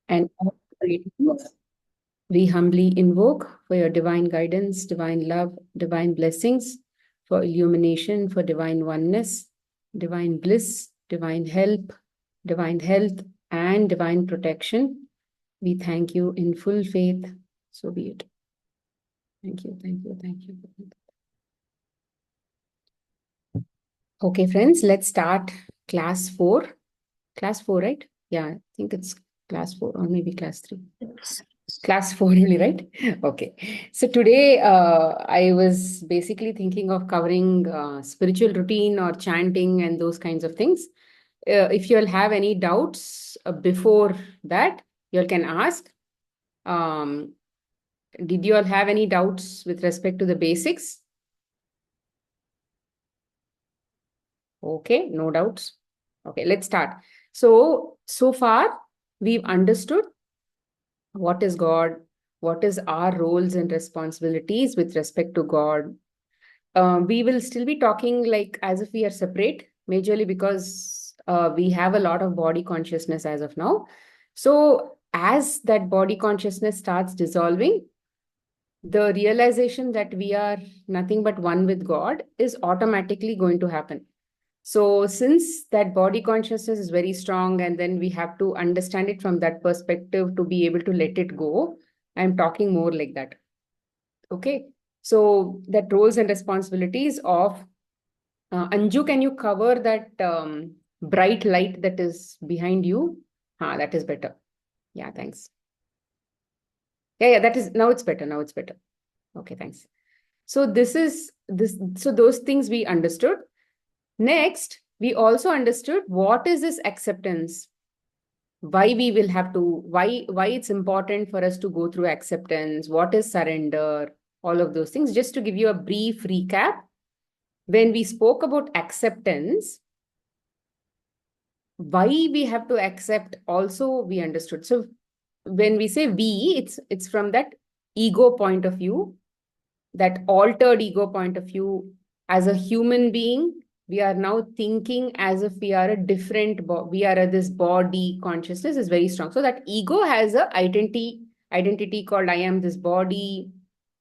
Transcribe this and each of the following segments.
and all creators, we humbly invoke for your divine guidance, divine love, divine blessings, for illumination, for divine oneness, divine bliss, divine help, divine health, and divine protection. We thank you in full faith. So be it. Thank you, thank you, thank you. Okay, friends, let's start class 4. Class 4, right? Yeah, I think it's class 4 or maybe class 3. Class 4 only, right? Okay. So today I was basically thinking of covering spiritual routine or chanting and those kinds of things. If you'll have any doubts before that, you can ask. Um, did you all have any doubts with respect to the basics? Okay, no doubts. Okay, let's start. So far, we've understood what is God, what is our roles and responsibilities with respect to God. We will still be talking like as if we are separate, majorly because we have a lot of body consciousness as of now. So as that body consciousness starts dissolving, the realization that we are nothing but one with God is automatically going to happen. So, since that body consciousness is very strong, and then we have to understand it from that perspective to be able to let it go, I'm talking more like that. Okay. So, that roles and responsibilities of Anju, can you cover that bright light that is behind you? That is better. Yeah, thanks. Yeah, that is now it's better. Now it's better. Okay, thanks. So, this is this. So, those things we understood. Next, we also understood what is this acceptance, why we will have to, why it's important for us to go through acceptance, what is surrender, all of those things. Just to give you a brief recap, when we spoke about acceptance, why we have to accept also we understood. So when we say we, it's from that ego point of view, that altered ego point of view. As a human being, we are now thinking as if we are a different we are this body consciousness is very strong. So that ego has a identity called I am this body.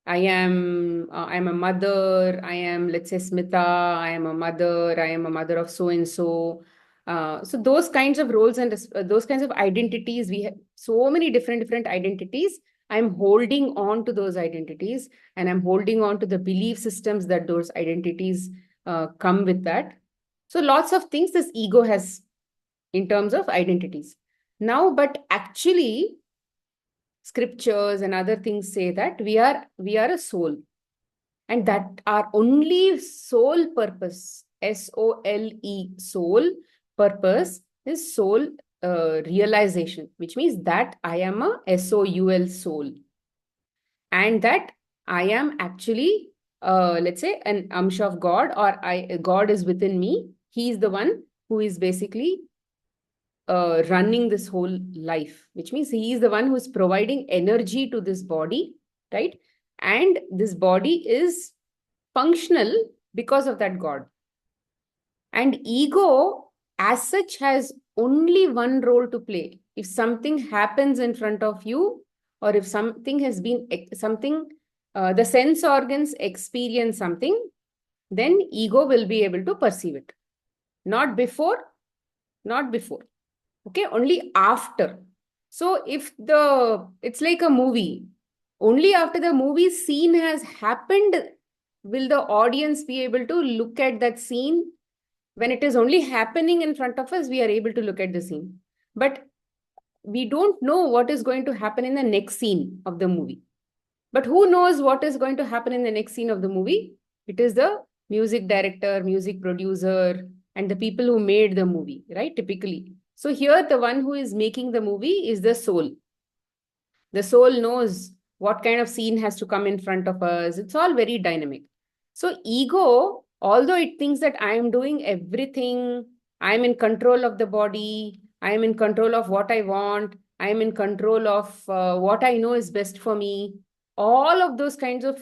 I'm a mother. I am, let's say, Smita. I am a mother. I am a mother of so and so. So those kinds of roles and those kinds of identities, we have so many different identities. I'm holding on to those identities, and I'm holding on to the belief systems that those identities come with that. So lots of things this ego has in terms of identities. Now, but actually, scriptures and other things say that we are a soul, and that our only sole purpose, SOLE, soul purpose, is soul realization, which means that I am a SOUL, soul, and that I am actually, let's say, an amsh of God, or God is within me. He is the one who is basically running this whole life, which means he is the one who is providing energy to this body, right? And this body is functional because of that God. And ego, as such, has only one role to play. If something happens in front of you, or if something has been something, the sense organs experience something, then ego will be able to perceive it. Not before, not before. Okay, only after. So if it's like a movie, only after the movie scene has happened will the audience be able to look at that scene. When it is only happening in front of us, we are able to look at the scene. But we don't know what is going to happen in the next scene of the movie. But who knows what is going to happen in the next scene of the movie? It is the music director, music producer, and the people who made the movie, right? Typically. So here, the one who is making the movie is the soul. The soul knows what kind of scene has to come in front of us. It's all very dynamic. So ego, although it thinks that I am doing everything, I am in control of the body, I am in control of what I want, I am in control of what I know is best for me, all of those kinds of,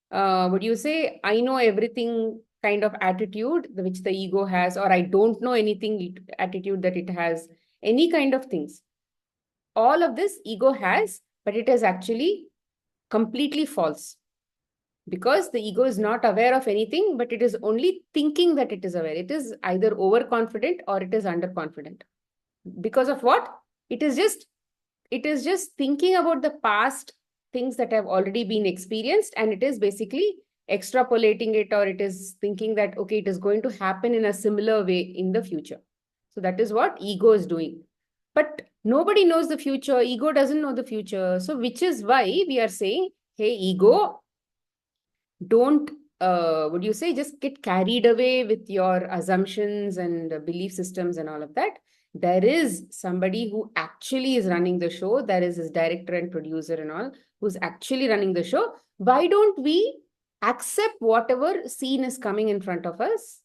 what do you say, I know everything kind of attitude which the ego has, or I don't know anything attitude that it has, any kind of things. all of this ego has, but it is actually completely false. Because the ego is not aware of anything, but it is only thinking that it is aware. It is either overconfident or it is underconfident. Because of what? It is just thinking about the past things that have already been experienced, and it is basically extrapolating it, or it is thinking that, okay, it is going to happen in a similar way in the future. So that is what ego is doing. But nobody knows the future. Ego doesn't know the future. So which is why we are saying, hey, ego, don't would you say just get carried away with your assumptions and belief systems and all of that. There is somebody who actually is running the show. There is his director and producer and all who's actually running the show. Why don't we accept whatever scene is coming in front of us,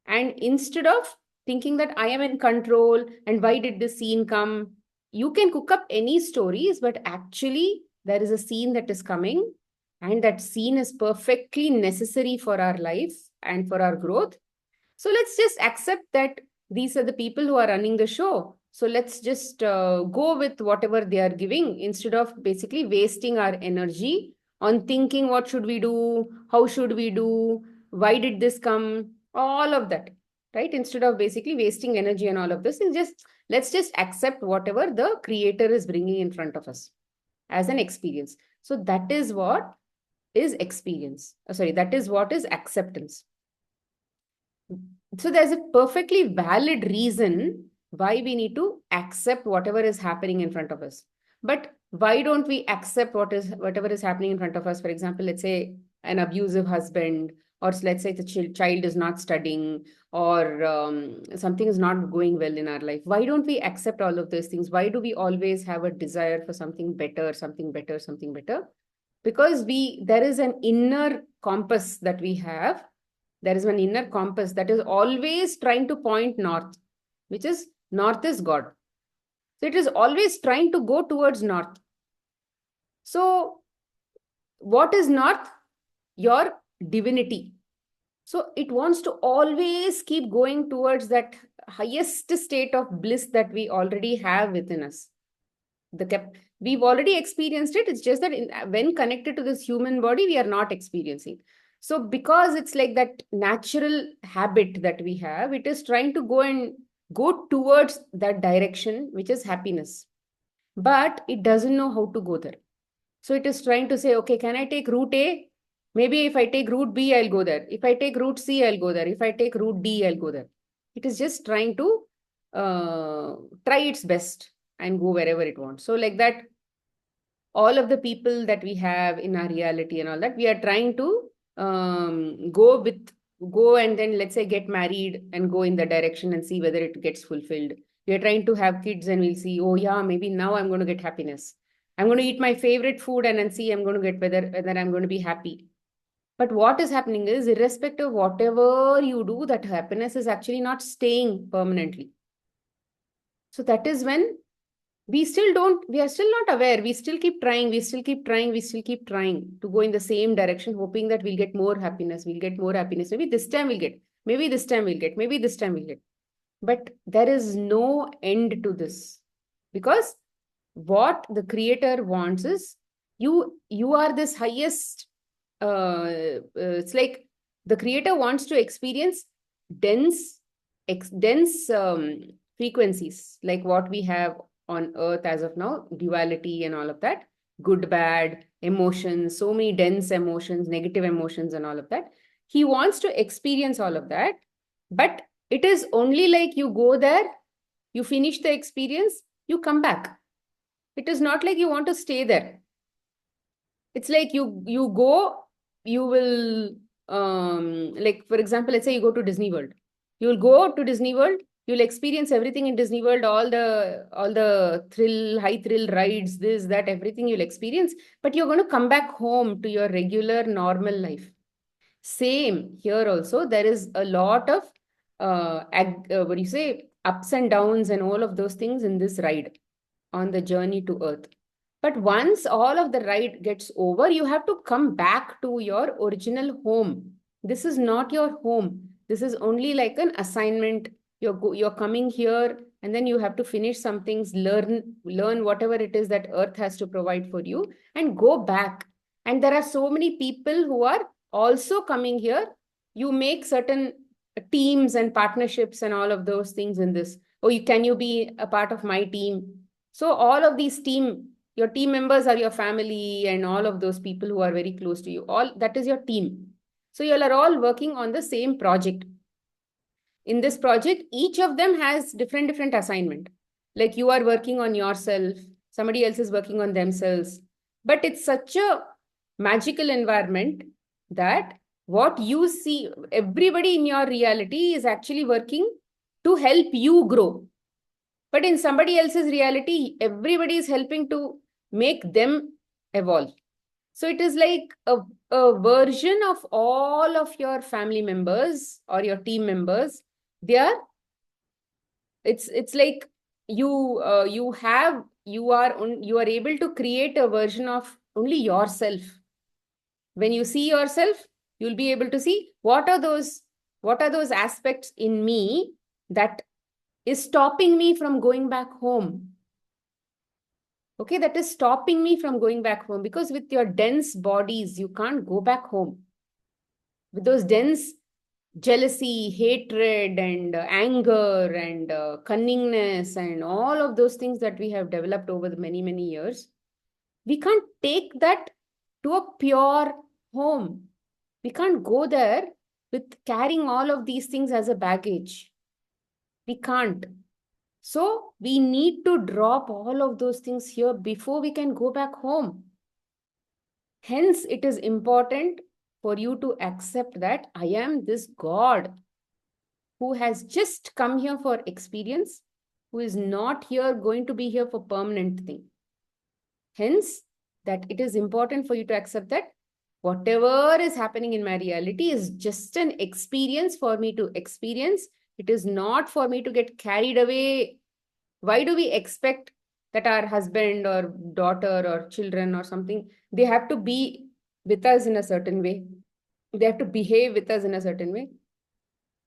and instead of thinking that I am in control and why did this scene come, you can cook up any stories, but actually there is a scene that is coming, and that scene is perfectly necessary for our life and for our growth. So let's just accept that these are the people who are running the show. So let's just go with whatever they are giving, instead of basically wasting our energy on thinking what should we do, how should we do, why did this come, all of that, right? Instead of basically wasting energy and all of this, and just let's just accept whatever the creator is bringing in front of us as an experience. So that is what is experience. Sorry, that is what is acceptance. So there's a perfectly valid reason why we need to accept whatever is happening in front of us. But why don't we accept whatever is happening in front of us? For example, let's say an abusive husband, or let's say the child is not studying, or something is not going well in our life. Why don't we accept all of those things? Why do we always have a desire for something better, something better, something better? Because there is an inner compass that we have. There is an inner compass that is always trying to point north, which is north is God. So it is always trying to go towards north. So what is north? Your divinity. So it wants to always keep going towards that highest state of bliss that we already have within us. We've already experienced it. It's just that when connected to this human body, we are not experiencing. So because it's like that natural habit that we have, it is trying to go towards that direction, which is happiness. But it doesn't know how to go there. So it is trying to say, okay, can I take route A? Maybe if I take route B, I'll go there. If I take route C, I'll go there. If I take route D, I'll go there. It is just trying to try its best and go wherever it wants. So like that, all of the people that we have in our reality and all that, we are trying to go and then let's say get married and go in the direction and see whether it gets fulfilled. We are trying to have kids and we'll see, oh yeah, maybe now I'm going to get happiness. I'm going to eat my favorite food and then see I'm going to get whether I'm going to be happy. But what is happening is, irrespective of whatever you do, that happiness is actually not staying permanently. So that is when we are still not aware. We still keep trying, we still keep trying, we still keep trying to go in the same direction, hoping that we'll get more happiness, we'll get more happiness. Maybe this time we'll get, maybe this time we'll get, maybe this time we'll get. But there is no end to this, because what the creator wants is you are this highest, it's like the creator wants to experience dense frequencies, like what we have on earth as of now, duality and all of that, good, bad, emotions, so many dense emotions, negative emotions and all of that. He wants to experience all of that, but it is only like you go there, you finish the experience, you come back. It is not like you want to stay there. It's like you go, you will, like for example, let's say you go to Disney World. You will go to Disney World, you'll experience everything in Disney World, all the high thrill rides, this, that, everything you'll experience, but you're going to come back home to your regular, normal life. Same here also, there is a lot of, what do you say, ups and downs and all of those things in this ride on the journey to Earth. But once all of the ride gets over, you have to come back to your original home. This is not your home. This is only like an assignment. You're coming here and then you have to finish some things, learn whatever it is that earth has to provide for you, and go back. And there are so many people who are also coming here. You make certain teams and partnerships and all of those things in this. Oh, can you be a part of my team? So all of these your team members are your family, and all of those people who are very close to you, all that is your team. So you all are all working on the same project. In this project, each of them has different assignment. Like you are working on yourself, somebody else is working on themselves. But it's such a magical environment that what you see, everybody in your reality is actually working to help you grow. But in somebody else's reality, everybody is helping to make them evolve. So it is like a version of all of your family members or your team members. They are, it's like you are able to create a version of only yourself. When you see yourself, you'll be able to see what are those aspects in me that is stopping me from going back home. Okay, that is stopping me from going back home, because with your dense bodies, you can't go back home. With those dense jealousy, hatred, and anger, and cunningness, and all of those things that we have developed over the many years, we can't take that to a pure home. We can't go there with carrying all of these things as a baggage. We can't. So we need to drop all of those things here before we can go back home. Hence, it is important for you to accept that I am this God who has just come here for experience, who is not here going to be here for permanent thing. Hence, that it is important for you to accept that whatever is happening in my reality is just an experience for me to experience. It is not for me to get carried away. Why do we expect that our husband or daughter or children or something, they have to be with us in a certain way? They have to behave with us in a certain way?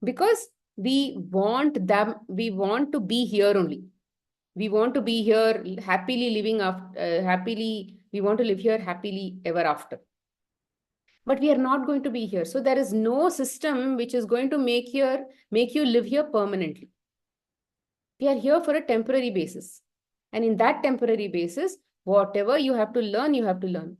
Because we want to be here only. We want to be here happily living happily. We want to live here happily ever after. But we are not going to be here. So there is no system which is going to make you live here permanently. We are here for a temporary basis. And in that temporary basis, whatever you have to learn, you have to learn.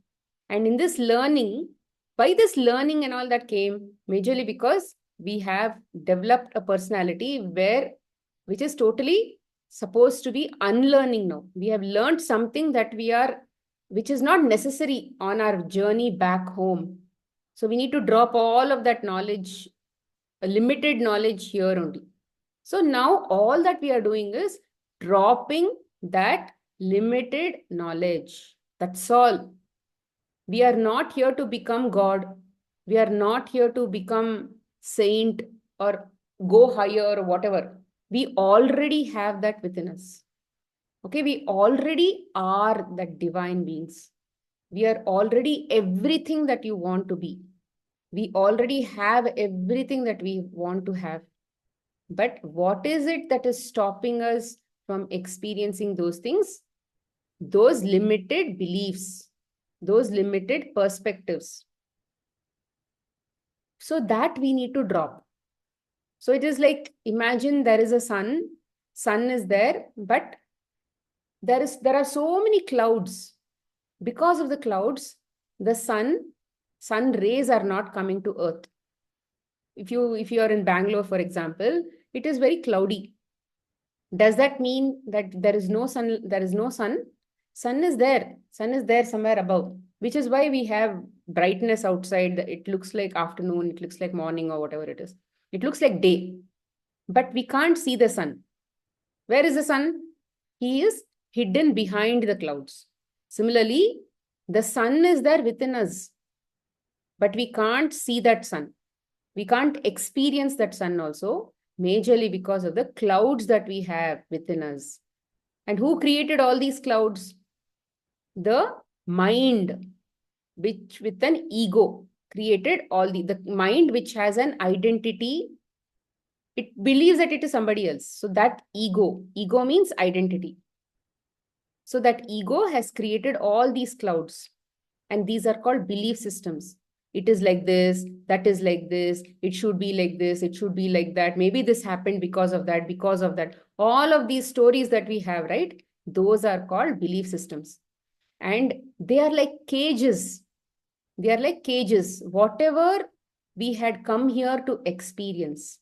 And in this learning, by this learning and all that came majorly because we have developed a personality which is totally supposed to be unlearning now. We have learned something which is not necessary on our journey back home. So we need to drop all of that knowledge, a limited knowledge here only. So now all that we are doing is dropping that limited knowledge. That's all. We are not here to become God. We are not here to become saint or go higher or whatever. We already have that within us. Okay, we already are that divine beings. We are already everything that you want to be. We already have everything that we want to have. But what is it that is stopping us from experiencing those things? Those limited beliefs, those limited perspectives. So that we need to drop. So it is like, imagine there is a sun is there, but there are so many clouds. Because of the clouds, the sun rays are not coming to earth. If you are in Bangalore, for example, it is very cloudy. Does that mean that there is no sun? There is no sun. Sun is there. Sun is there somewhere above, which is why we have brightness outside. It looks like afternoon, it looks like morning or whatever it is. It looks like day, but we can't see the sun. Where is the sun? He is hidden behind the clouds. Similarly, the sun is there within us, but we can't see that sun. We can't experience that sun also, majorly because of the clouds that we have within us. And who created all these clouds? The mind, which with an ego created all the mind which has an identity It believes that it is somebody else. So that ego means identity. So that ego has created all these clouds, and these are called belief systems. It is like this, that is like this, it should be like this, it should be like that. Maybe this happened because of that, because of that. All of these stories that we have, right? Those are called belief systems. And they are like cages. They are like cages. Whatever we had come here to experience,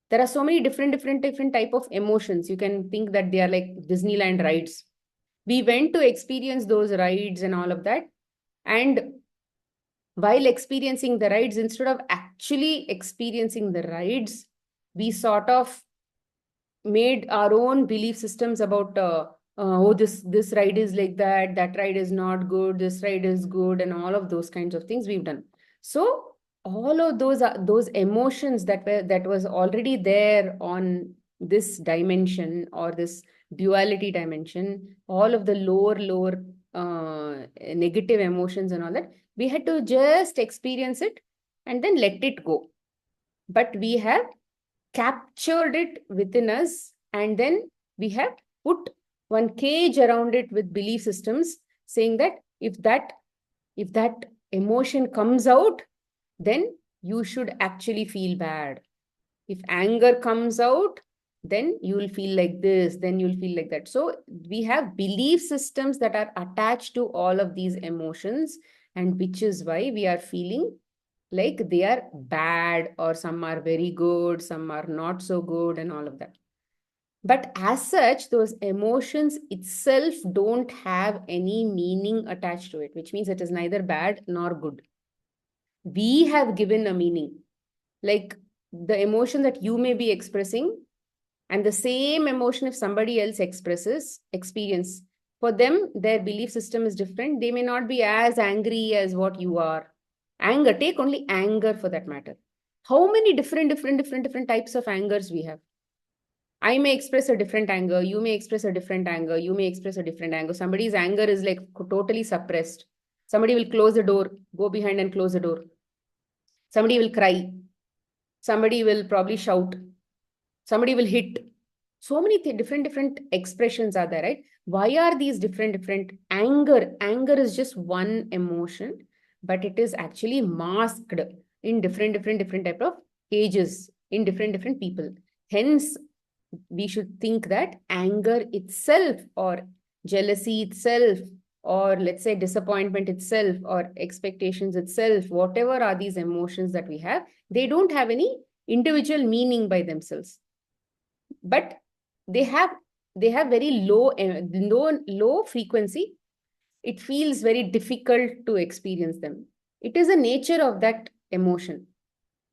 there are so many different type of emotions. You can think that they are like Disneyland rides. We went to experience those rides and all of that. And while experiencing the rides, instead of actually experiencing the rides, we sort of made our own belief systems about oh, this ride is like that, that ride is not good, this ride is good, and all of those kinds of things we've done. So all of those emotions that was already there on this dimension or this duality dimension, all of the lower negative emotions and all that, we had to just experience it and then let it go. But we have captured it within us, and then we have put one cage around it with belief systems, saying that if that emotion comes out, then you should actually feel bad. If anger comes out, then you'll feel like this, then you'll feel like that. So we have belief systems that are attached to all of these emotions, and which is why we are feeling like they are bad, or some are very good, some are not so good, and all of that. But as such, those emotions itself don't have any meaning attached to it, which means it is neither bad nor good. We have given a meaning. Like the emotion that you may be expressing, and the same emotion if somebody else experience, for them their belief system is different. They may not be as angry as what you are. Anger, take only anger for that matter. How many different types of angers we have? I may express a different anger, you may express a different anger, you may express a different anger. Somebody's anger is like totally suppressed. Somebody will close the door, go behind and close the door. Somebody will cry. Somebody will probably shout. Somebody will hit. So many different expressions are there, right? Why are these different anger is just one emotion, but it is actually masked in different type of ages, in different people. Hence we should think that anger itself, or jealousy itself, or let's say disappointment itself, or expectations itself, whatever are these emotions that we have, they don't have any individual meaning by themselves, but they have very low frequency. It feels very difficult to experience them. It is a nature of that emotion.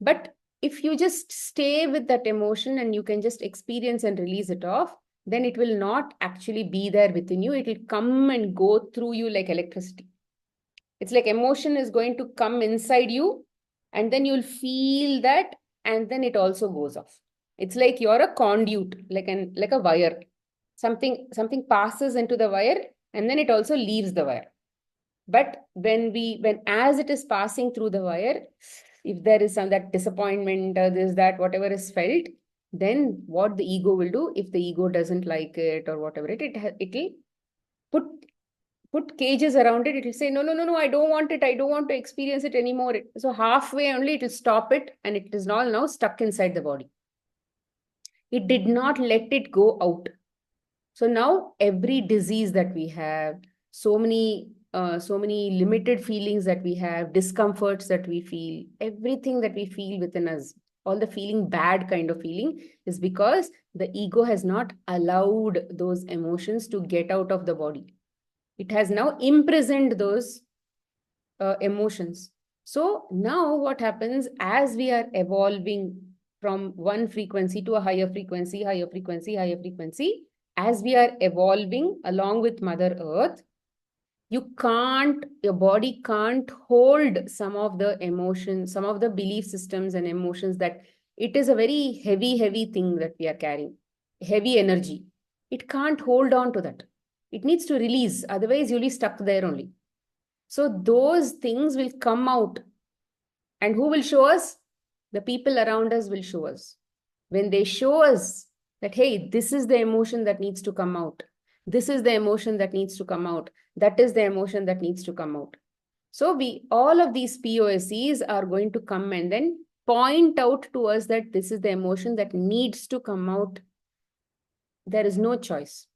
But if you just stay with that emotion and you can just experience and release it off, then it will not actually be there within you. It will come and go through you like electricity. It's like emotion is going to come inside you, and then you'll feel that, and then it also goes off. It's like you're a conduit, like a wire. Something passes into the wire, and then it also leaves the wire. But when as it is passing through the wire, if there is some that disappointment, this, that, whatever is felt, then what the ego will do, if the ego doesn't like it or whatever, it'll put put cages around it. It will say, no, I don't want it. I don't want to experience it anymore. So halfway only it will stop it, and it is all now stuck inside the body. It did not let it go out. So now every disease that we have, so many limited feelings that we have, discomforts that we feel, everything that we feel within us, all the feeling bad kind of feeling, is because the ego has not allowed those emotions to get out of the body. It has now imprisoned those emotions. So now what happens, as we are evolving from one frequency to a higher frequency, higher frequency, as we are evolving along with Mother Earth, your body can't hold some of the emotions, some of the belief systems and emotions, that it is a very heavy thing that we are carrying, heavy energy. It can't hold on to that. It needs to release, otherwise you'll be stuck there only. So those things will come out. And who will show us? The people around us will show us. when they show us that, hey, this is the emotion that needs to come out. This is the emotion that needs to come out. That is the emotion that needs to come out. So all of these POSEs are going to come and then point out to us that this is the emotion that needs to come out. There is no choice.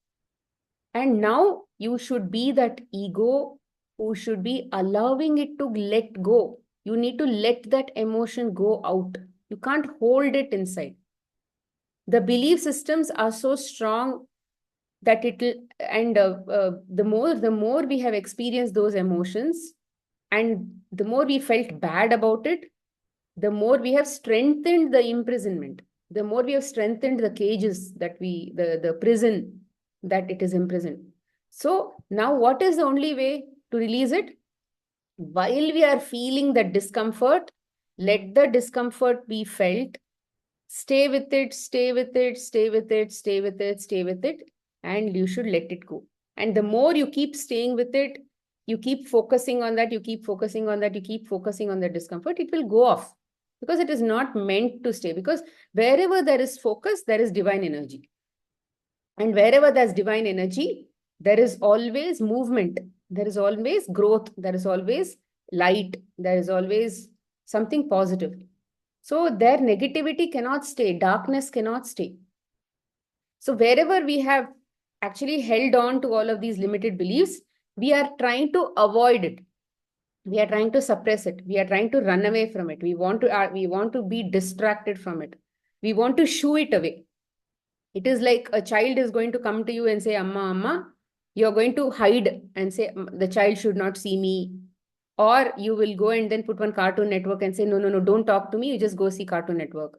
And now you should be that ego who should be allowing it to let go. You need to let that emotion go out. You can't hold it inside. The belief systems are so strong that it'll, and the more we have experienced those emotions, and the more we felt bad about it, the more we have strengthened the imprisonment, the more we have strengthened the cages that the prison that it is imprisoned. So now what is the only way to release it? While we are feeling that discomfort, let the discomfort be felt. Stay with it, stay with it, stay with it, stay with it, stay with it, and you should let it go. And the more you keep staying with it, you keep focusing on that, you keep focusing on that, you keep focusing on the discomfort, it will go off because it is not meant to stay. Because wherever there is focus, there is divine energy. And wherever there's divine energy, there is always movement, there is always growth, there is always light, there is always something positive. So their negativity cannot stay, darkness cannot stay. So wherever we have actually held on to all of these limited beliefs, we are trying to avoid it. We are trying to suppress it. We are trying to run away from it. We want to be distracted from it. We want to shoo it away. It is like a child is going to come to you and say, Amma, Amma, you're going to hide and say, the child should not see me. Or you will go and then put one Cartoon Network and say, no, no, no, don't talk to me. You just go see Cartoon Network.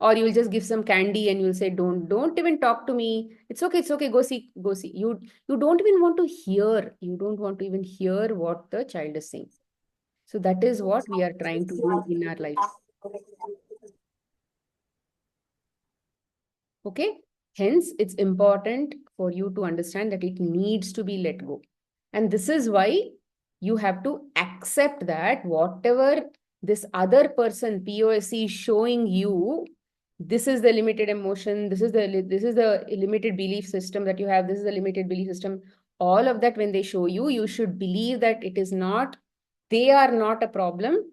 Or you will just give some candy and you'll say, don't even talk to me. It's okay, go see, go see. You don't even want to hear. You don't want to even hear what the child is saying. So that is what we are trying to do in our life. Okay. Hence, it's important for you to understand that it needs to be let go. And this is why you have to accept that whatever this other person, POSC, is showing you, this is the limited emotion, this is the limited belief system that you have, this is the limited belief system. All of that, when they show you, you should believe that it is not, they are not a problem,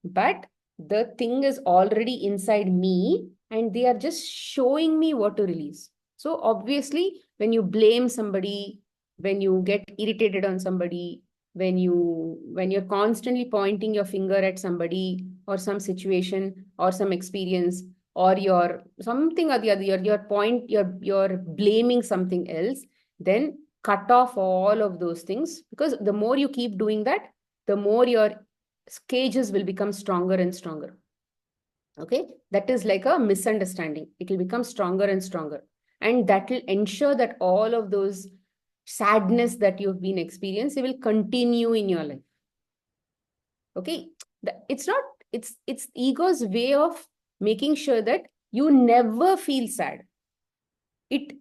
but the thing is already inside me and they are just showing me what to release. So obviously, when you blame somebody, when you get irritated on somebody, when you're constantly pointing your finger at somebody or some situation or some experience, or you're something or the other, you're blaming something else, then cut off all of those things, because the more you keep doing that, the more your cages will become stronger and stronger. Okay, that is like a misunderstanding. It will become stronger and stronger, and that will ensure that all of those sadness that you've been experiencing will continue in your life. Okay, it's not, it's ego's way of making sure that you never feel sad.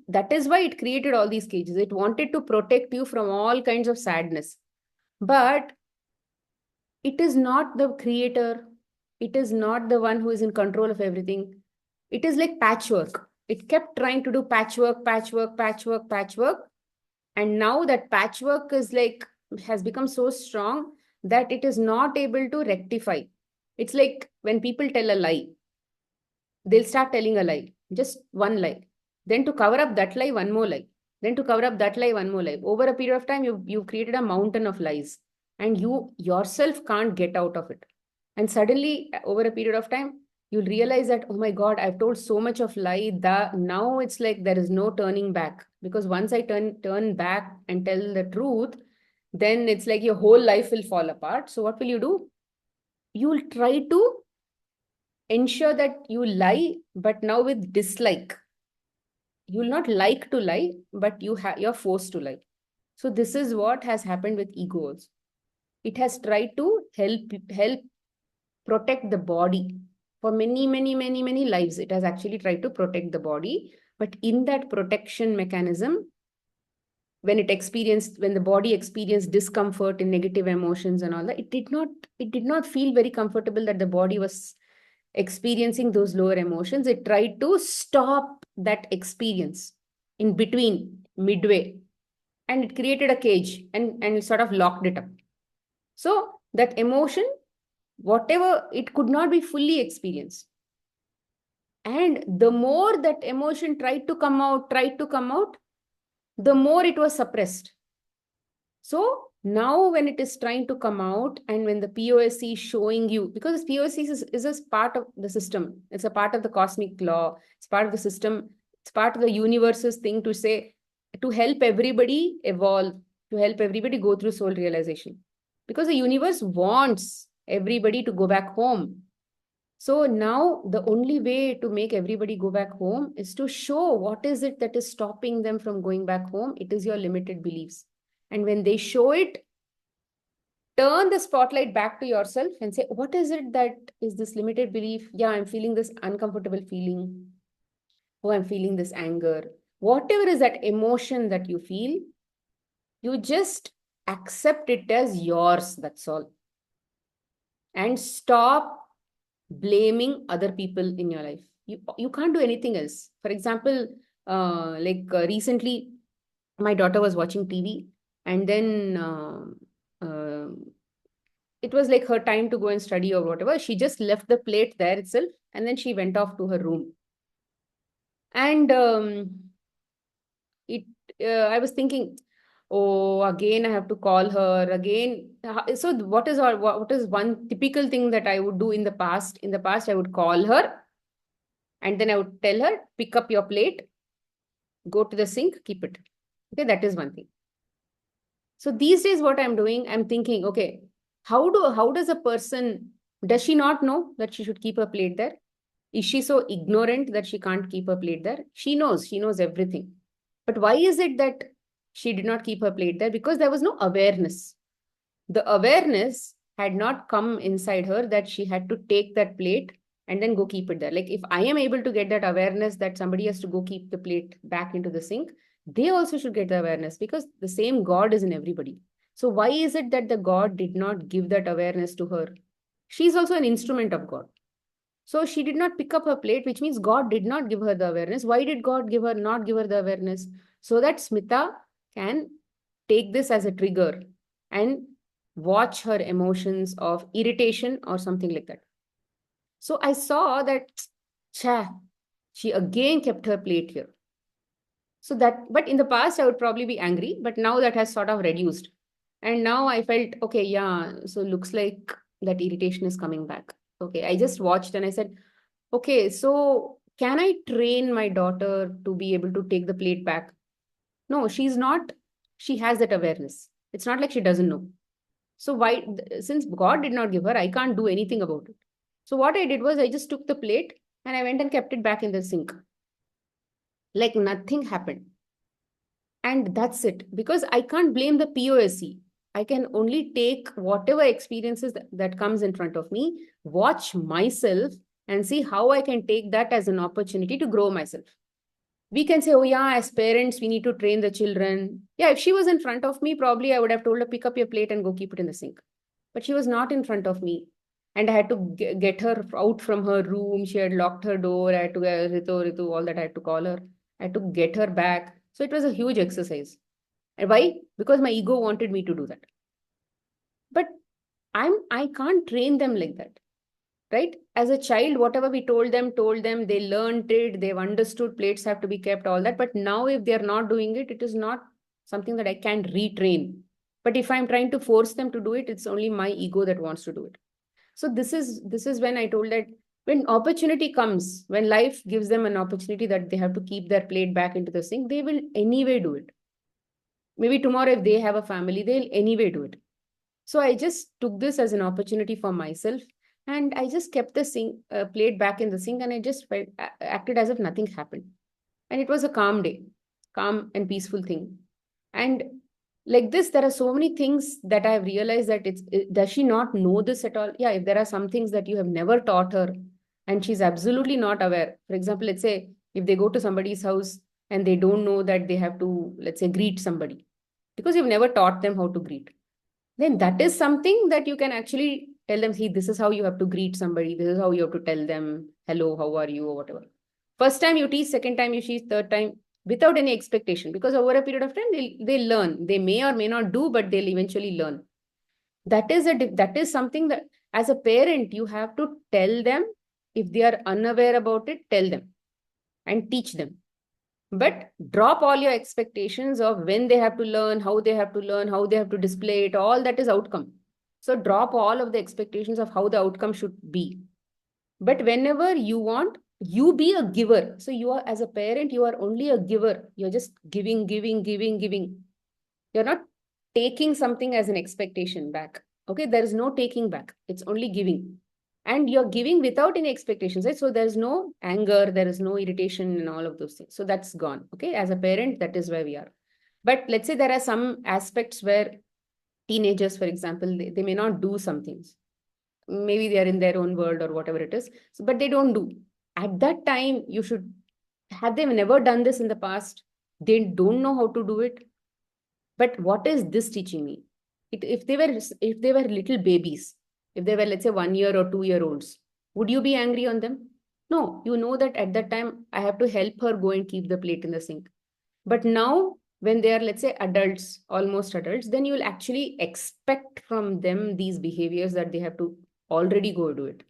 That is why it created all these cages. It wanted to protect you from all kinds of sadness, but it is not the creator. It is not the one who is in control of everything. It is like patchwork. It kept trying to do patchwork, patchwork, patchwork, patchwork. And now that patchwork is like, has become so strong that it is not able to rectify. It's like when people tell a lie, they'll start telling a lie, just one lie. Then to cover up that lie, one more lie. Then to cover up that lie, one more lie. Over a period of time, you've created a mountain of lies and you yourself can't get out of it. And suddenly, over a period of time, you'll realize that, oh my God, I've told so much of lie that now it's like there is no turning back. Because once I turn back and tell the truth, then it's like your whole life will fall apart. So what will you do? You'll try to ensure that you lie, but now with dislike. You'll not like to lie, but you're forced to lie. So this is what has happened with egos. It has tried to help protect the body for many, many, many, many lives. It has actually tried to protect the body, but in that protection mechanism, when the body experienced discomfort and negative emotions and all that, it did not feel very comfortable that the body was experiencing those lower emotions, it tried to stop that experience in between, midway, and it created a cage and it sort of locked it up. So that emotion, whatever, it could not be fully experienced. And the more that emotion tried to come out, the more it was suppressed. So now when it is trying to come out, and when the POSC is showing you, because POSC is a part of the system, it's a part of the cosmic law, it's part of the system, it's part of the universe's thing to say, to help everybody evolve, to help everybody go through soul realization. Because the universe wants everybody to go back home. So now the only way to make everybody go back home is to show what is it that is stopping them from going back home. It is your limited beliefs. And when they show it, turn the spotlight back to yourself and say, what is it that is this limited belief? Yeah, I'm feeling this uncomfortable feeling. Oh, I'm feeling this anger. Whatever is that emotion that you feel, you just accept it as yours. That's all. And stop blaming other people in your life. You can't do anything else. For example, recently, my daughter was watching TV, and then uh, it was like her time to go and study or whatever. She just left the plate there itself, and then she went off to her room. And it, I was thinking, oh, again I have to call her again. So what is one typical thing that I would do in the past? In the past, I would call her, and then I would tell her, pick up your plate, go to the sink, keep it. Okay, that is one thing. So these days, what I'm doing, I'm thinking, okay, how does a person, does she not know that she should keep her plate there? Is she so ignorant that she can't keep her plate there? She knows everything. But why is it that she did not keep her plate there? Because there was no awareness. The awareness had not come inside her that she had to take that plate and then go keep it there. Like if I am able to get that awareness that somebody has to go keep the plate back into the sink, they also should get the awareness, because the same God is in everybody. So why is it that the God did not give that awareness to her? She's also an instrument of God. So she did not pick up her plate, which means God did not give her the awareness. Why did God not give her the awareness? So that Smita can take this as a trigger and watch her emotions of irritation or something like that. So I saw that, she again kept her plate here. So that, but in the past, I would probably be angry, but now that has sort of reduced. And now I felt, okay, yeah, so looks like that irritation is coming back. Okay, I just watched and I said, okay, so can I train my daughter to be able to take the plate back? No, she's not. She has that awareness. It's not like she doesn't know. So why, since God did not give her, I can't do anything about it. So what I did was I just took the plate and I went and kept it back in the sink. Like nothing happened. And that's it. Because I can't blame the POSC. I can only take whatever experiences that comes in front of me, watch myself, and see how I can take that as an opportunity to grow myself. We can say, oh yeah, as parents, we need to train the children. Yeah, if she was in front of me, probably I would have told her, pick up your plate and go keep it in the sink. But she was not in front of me. And I had to get her out from her room. She had locked her door. I had to, Ritu, all that I had to call her. I had to get her back. So it was a huge exercise. And why? Because my ego wanted me to do that. But I can't train them like that. Right? As a child, whatever we told them, they learned it, they've understood plates have to be kept, all that. But now if they're not doing it, it is not something that I can retrain. But if I'm trying to force them to do it, it's only my ego that wants to do it. So this is when I told that when opportunity comes, when life gives them an opportunity that they have to keep their plate back into the sink, they will anyway do it. Maybe tomorrow, if they have a family, they'll anyway do it. So I just took this as an opportunity for myself, and I just kept the plate back in the sink, and I just acted as if nothing happened. And it was a calm day, calm and peaceful thing. And like this, there are so many things that I have realized that does she not know this at all? Yeah, if there are some things that you have never taught her and she's absolutely not aware. For example, let's say if they go to somebody's house and they don't know that they have to, let's say, greet somebody because you've never taught them how to greet, then that is something that you can actually Tell them, see, this is how you have to greet somebody. This is how you have to tell them, hello, how are you, or whatever. First time you teach, second time you teach, third time, without any expectation. Because over a period of time, they'll learn. They may or may not do, but they'll eventually learn. That is something that as a parent, you have to tell them. If they are unaware about it, tell them and teach them. But drop all your expectations of when they have to learn, how they have to learn, how they have to display it. All that is outcome. So drop all of the expectations of how the outcome should be. But whenever you want, you be a giver. So you are, as a parent, you are only a giver. You're just giving, giving, giving, giving. You're not taking something as an expectation back. Okay, there is no taking back. It's only giving. And you're giving without any expectations, right? So there's no anger, there is no irritation and all of those things. So that's gone. Okay, as a parent, that is where we are. But let's say there are some aspects where teenagers, for example, they may not do some things. Maybe they are in their own world or whatever it is. So, but they don't do. At that time, you should, have they never done this in the past? They don't know how to do it. But what is this teaching me? If they were little babies, if they were, let's say, 1 year or 2 year olds, would you be angry on them? No, you know that at that time I have to help her go and keep the plate in the sink. But now, when they are, let's say, adults, almost adults, then you'll actually expect from them these behaviors that they have to already go do it.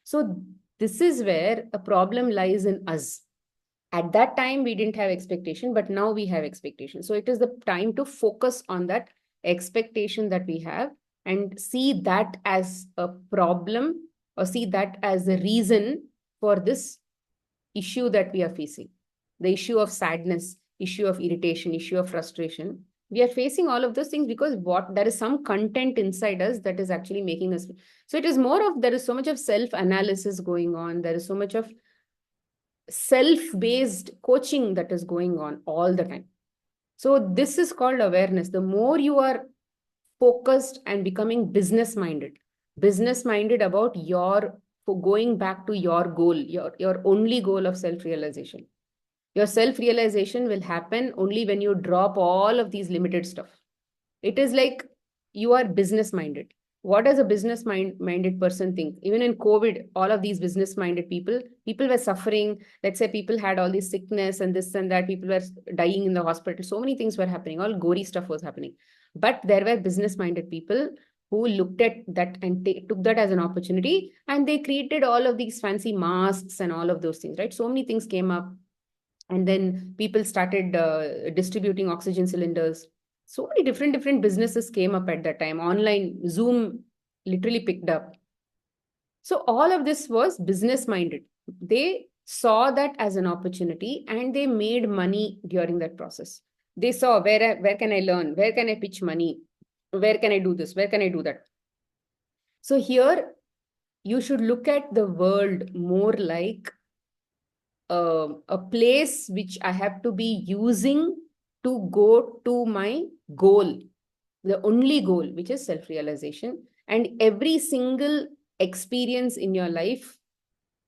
So this is where a problem lies in us. At that time, we didn't have expectation, but now we have expectation. So it is the time to focus on that expectation that we have and see that as a problem, or see that as a reason for this issue that we are facing. The issue of sadness, issue of irritation, issue of frustration. We are facing all of those things because there is some content inside us that is actually making us. So it is more of, there is so much of self-analysis going on. There is so much of self-based coaching that is going on all the time. So this is called awareness. The more you are focused and becoming business minded about for going back to your goal, your only goal of self-realization. Your self-realization will happen only when you drop all of these limited stuff. It is like you are business minded. What does a minded person think? Even in COVID, all of these business minded people were suffering. Let's say people had all this sickness and this and that. People were dying in the hospital. So many things were happening. All gory stuff was happening. But there were business minded people who looked at that and took that as an opportunity. And they created all of these fancy masks and all of those things, right? So many things came up. And then people started distributing oxygen cylinders. So many different businesses came up at that time. Online, Zoom literally picked up. So all of this was business minded. They saw that as an opportunity and they made money during that process. They saw where can I learn? Where can I pitch money? Where can I do this? Where can I do that? So here you should look at the world more like a place which I have to be using to go to my goal, the only goal, which is self-realization. And every single experience in your life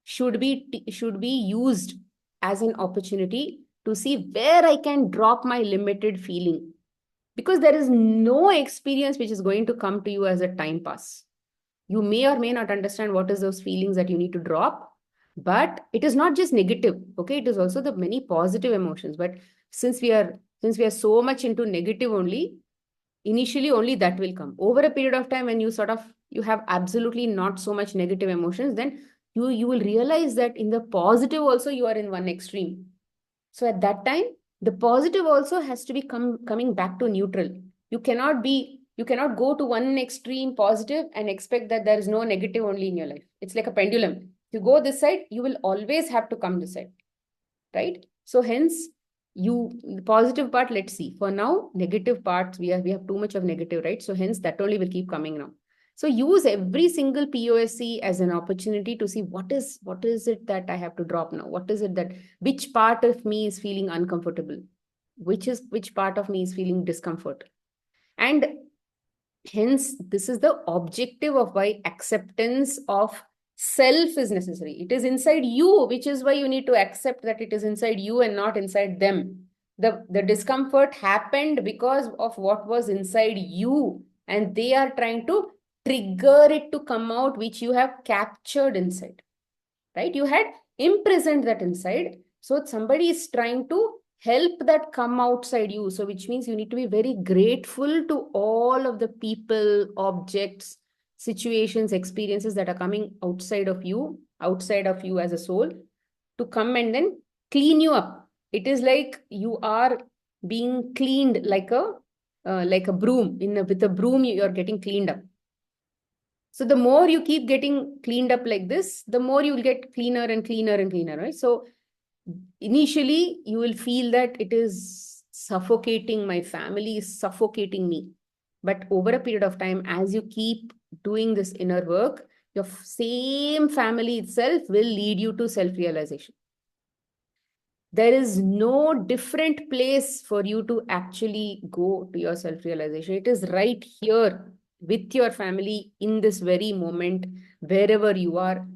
should be used as an opportunity to see where I can drop my limited feeling. Because there is no experience which is going to come to you as a time pass. You may or may not understand what is those feelings that you need to drop, but it is not just negative. Okay, it is also the many positive emotions. But since we are so much into negative only, initially only that will come. Over a period of time, when you have absolutely not so much negative emotions, then you will realize that in the positive also you are in one extreme. So at that time, the positive also has to be coming back to neutral. You cannot go to one extreme positive and expect that there is no negative only in your life. It's like a pendulum. If you go this side, you will always have to come this side, right? So hence, the positive part, let's see. For now, negative parts, we have too much of negative, right? So hence, that only will keep coming now. So use every single POSC as an opportunity to see what is it that I have to drop now? What is it which part of me is feeling uncomfortable? Which part of me is feeling discomfort? And hence, this is the objective of why acceptance of self is necessary. It is inside you, which is why you need to accept that it is inside you and not inside them. The discomfort happened because of what was inside you, and they are trying to trigger it to come out, which you have captured inside, right? You had imprisoned that inside. So somebody is trying to help that come outside you. So which means you need to be very grateful to all of the people, objects, situations, experiences that are coming outside of you as a soul, to come and then clean you up. It is like you are being cleaned like a broom. With a broom, you are getting cleaned up. So the more you keep getting cleaned up like this, the more you will get cleaner and cleaner and cleaner, right? So initially, you will feel that it is suffocating, my family is suffocating me. But over a period of time, as you keep doing this inner work, your same family itself will lead you to self-realization. There is no different place for you to actually go to your self-realization. It is right here with your family in this very moment, wherever you are,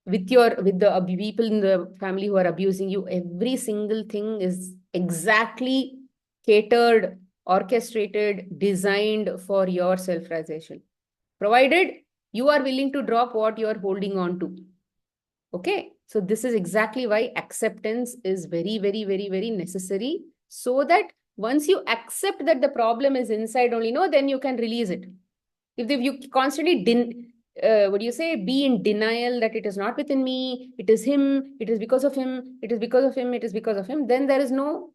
with the people in the family who are abusing you. Every single thing is exactly catered, orchestrated, designed for your self-realization, provided you are willing to drop what you are holding on to. Okay, so this is exactly why acceptance is very, very, very, very necessary. So that once you accept that the problem is inside only, no, then you can release it. If you constantly what do you say, be in denial that it is not within me, it is him, it is because of him, it is because of him, it is because of him, then there is no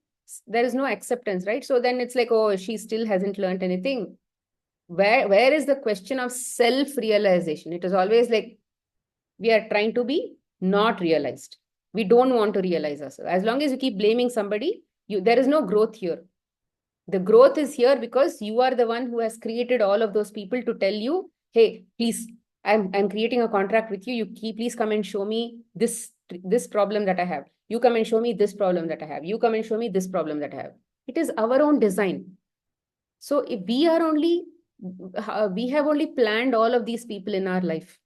acceptance, right? So then it's like, oh, she still hasn't learned anything. Where is the question of self-realization? It is always like we are trying to be not realized. We don't want to realize ourselves. As long as you keep blaming somebody, there is no growth here. The growth is here because you are the one who has created all of those people to tell you, hey, please, I'm creating a contract with you. Please come and show me this problem that I have. You come and show me this problem that I have. You come and show me this problem that I have. It is our own design. So if we have only planned all of these people in our life.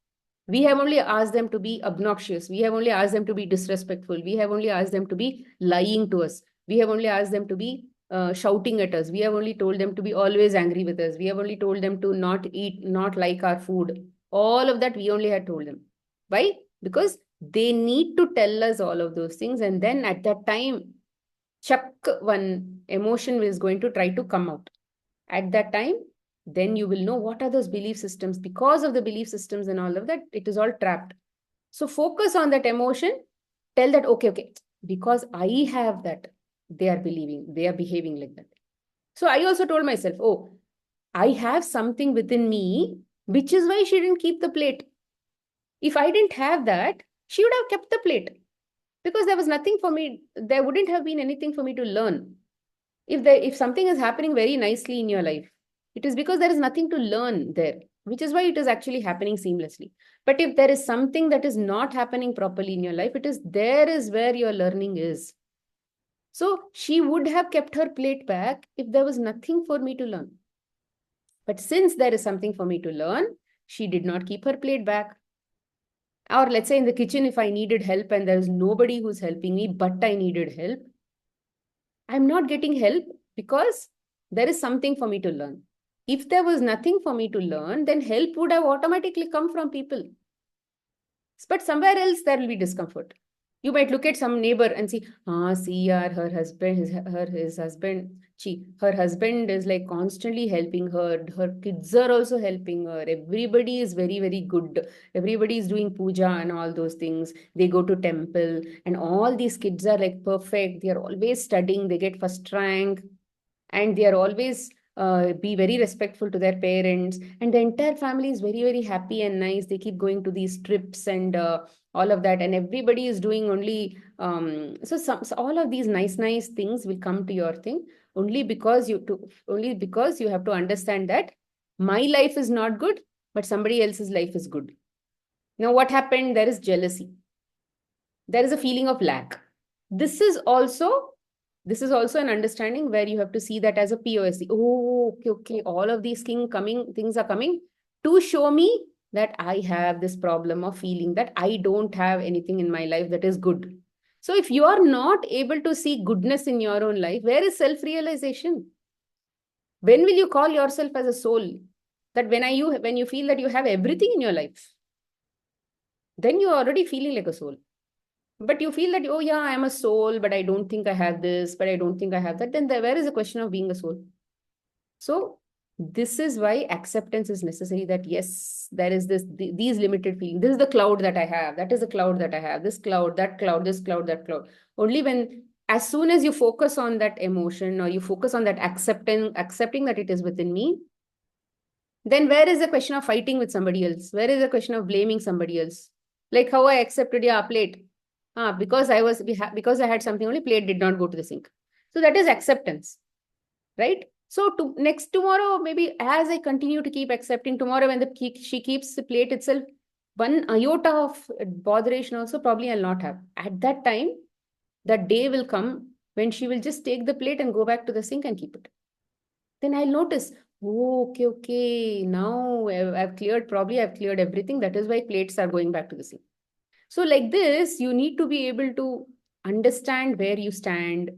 We have only asked them to be obnoxious. We have only asked them to be disrespectful. We have only asked them to be lying to us. We have only asked them to be shouting at us. We have only told them to be always angry with us. We have only told them to not eat, not like our food. All of that we only had told them. Why? Because they need to tell us all of those things. And then at that time, chuck, one emotion is going to try to come out. At that time, then you will know what are those belief systems. Because of the belief systems and all of that, it is all trapped. So focus on that emotion. Tell that, okay, because I have that, they are behaving like that. So I also told myself, oh, I have something within me, which is why she didn't keep the plate. If I didn't have that, she would have kept the plate, because there was nothing for me. There wouldn't have been anything for me to learn. If something is happening very nicely in your life, it is because there is nothing to learn there, which is why it is actually happening seamlessly. But if there is something that is not happening properly in your life, there is where your learning is. So she would have kept her plate back if there was nothing for me to learn. But since there is something for me to learn, she did not keep her plate back. Or let's say in the kitchen, if I needed help and there is nobody who's helping me, but I needed help, I'm not getting help because there is something for me to learn. If there was nothing for me to learn, then help would have automatically come from people. But somewhere else, there will be discomfort. You might look at some neighbor and see, see, her husband, his husband, her husband is like constantly helping her. Her kids are also helping her. Everybody is very, very good. Everybody is doing puja and all those things. They go to temple and all these kids are like perfect. They are always studying. They get first rank and they are always be very respectful to their parents, and the entire family is very, very happy and nice. They keep going to these trips and all of that, and everybody is doing only so all of these nice things will come to your thing only because you have to understand that my life is not good, but somebody else's life is good. Now what happened? There is jealousy, there is a feeling of lack. This is also an understanding where you have to see that as a POSC. Oh, okay. All of these things are coming to show me that I have this problem of feeling that I don't have anything in my life that is good. So if you are not able to see goodness in your own life, where is self-realization? When will you call yourself as a soul? That when you feel that you have everything in your life, then you're already feeling like a soul. But you feel that, oh yeah, I'm a soul, but I don't think I have this, but I don't think I have that. Then where is the question of being a soul? So this is why acceptance is necessary, that yes, there is these limited feelings. This is the cloud that I have. That is the cloud that I have. This cloud, that cloud, this cloud, that cloud. Only when, as soon as you focus on that emotion, or you focus on that accepting that it is within me, then where is the question of fighting with somebody else? Where is the question of blaming somebody else? Like how I accepted, yeah, plate. Because because I had something only, plate did not go to the sink. So that is acceptance, right? So to next tomorrow, maybe as I continue to keep accepting, tomorrow when she keeps the plate itself, one iota of botheration also probably I'll not have. At that time, that day will come when she will just take the plate and go back to the sink and keep it. Then I'll notice, oh, okay, now I've cleared everything. That is why plates are going back to the sink. So like this, you need to be able to understand where you stand,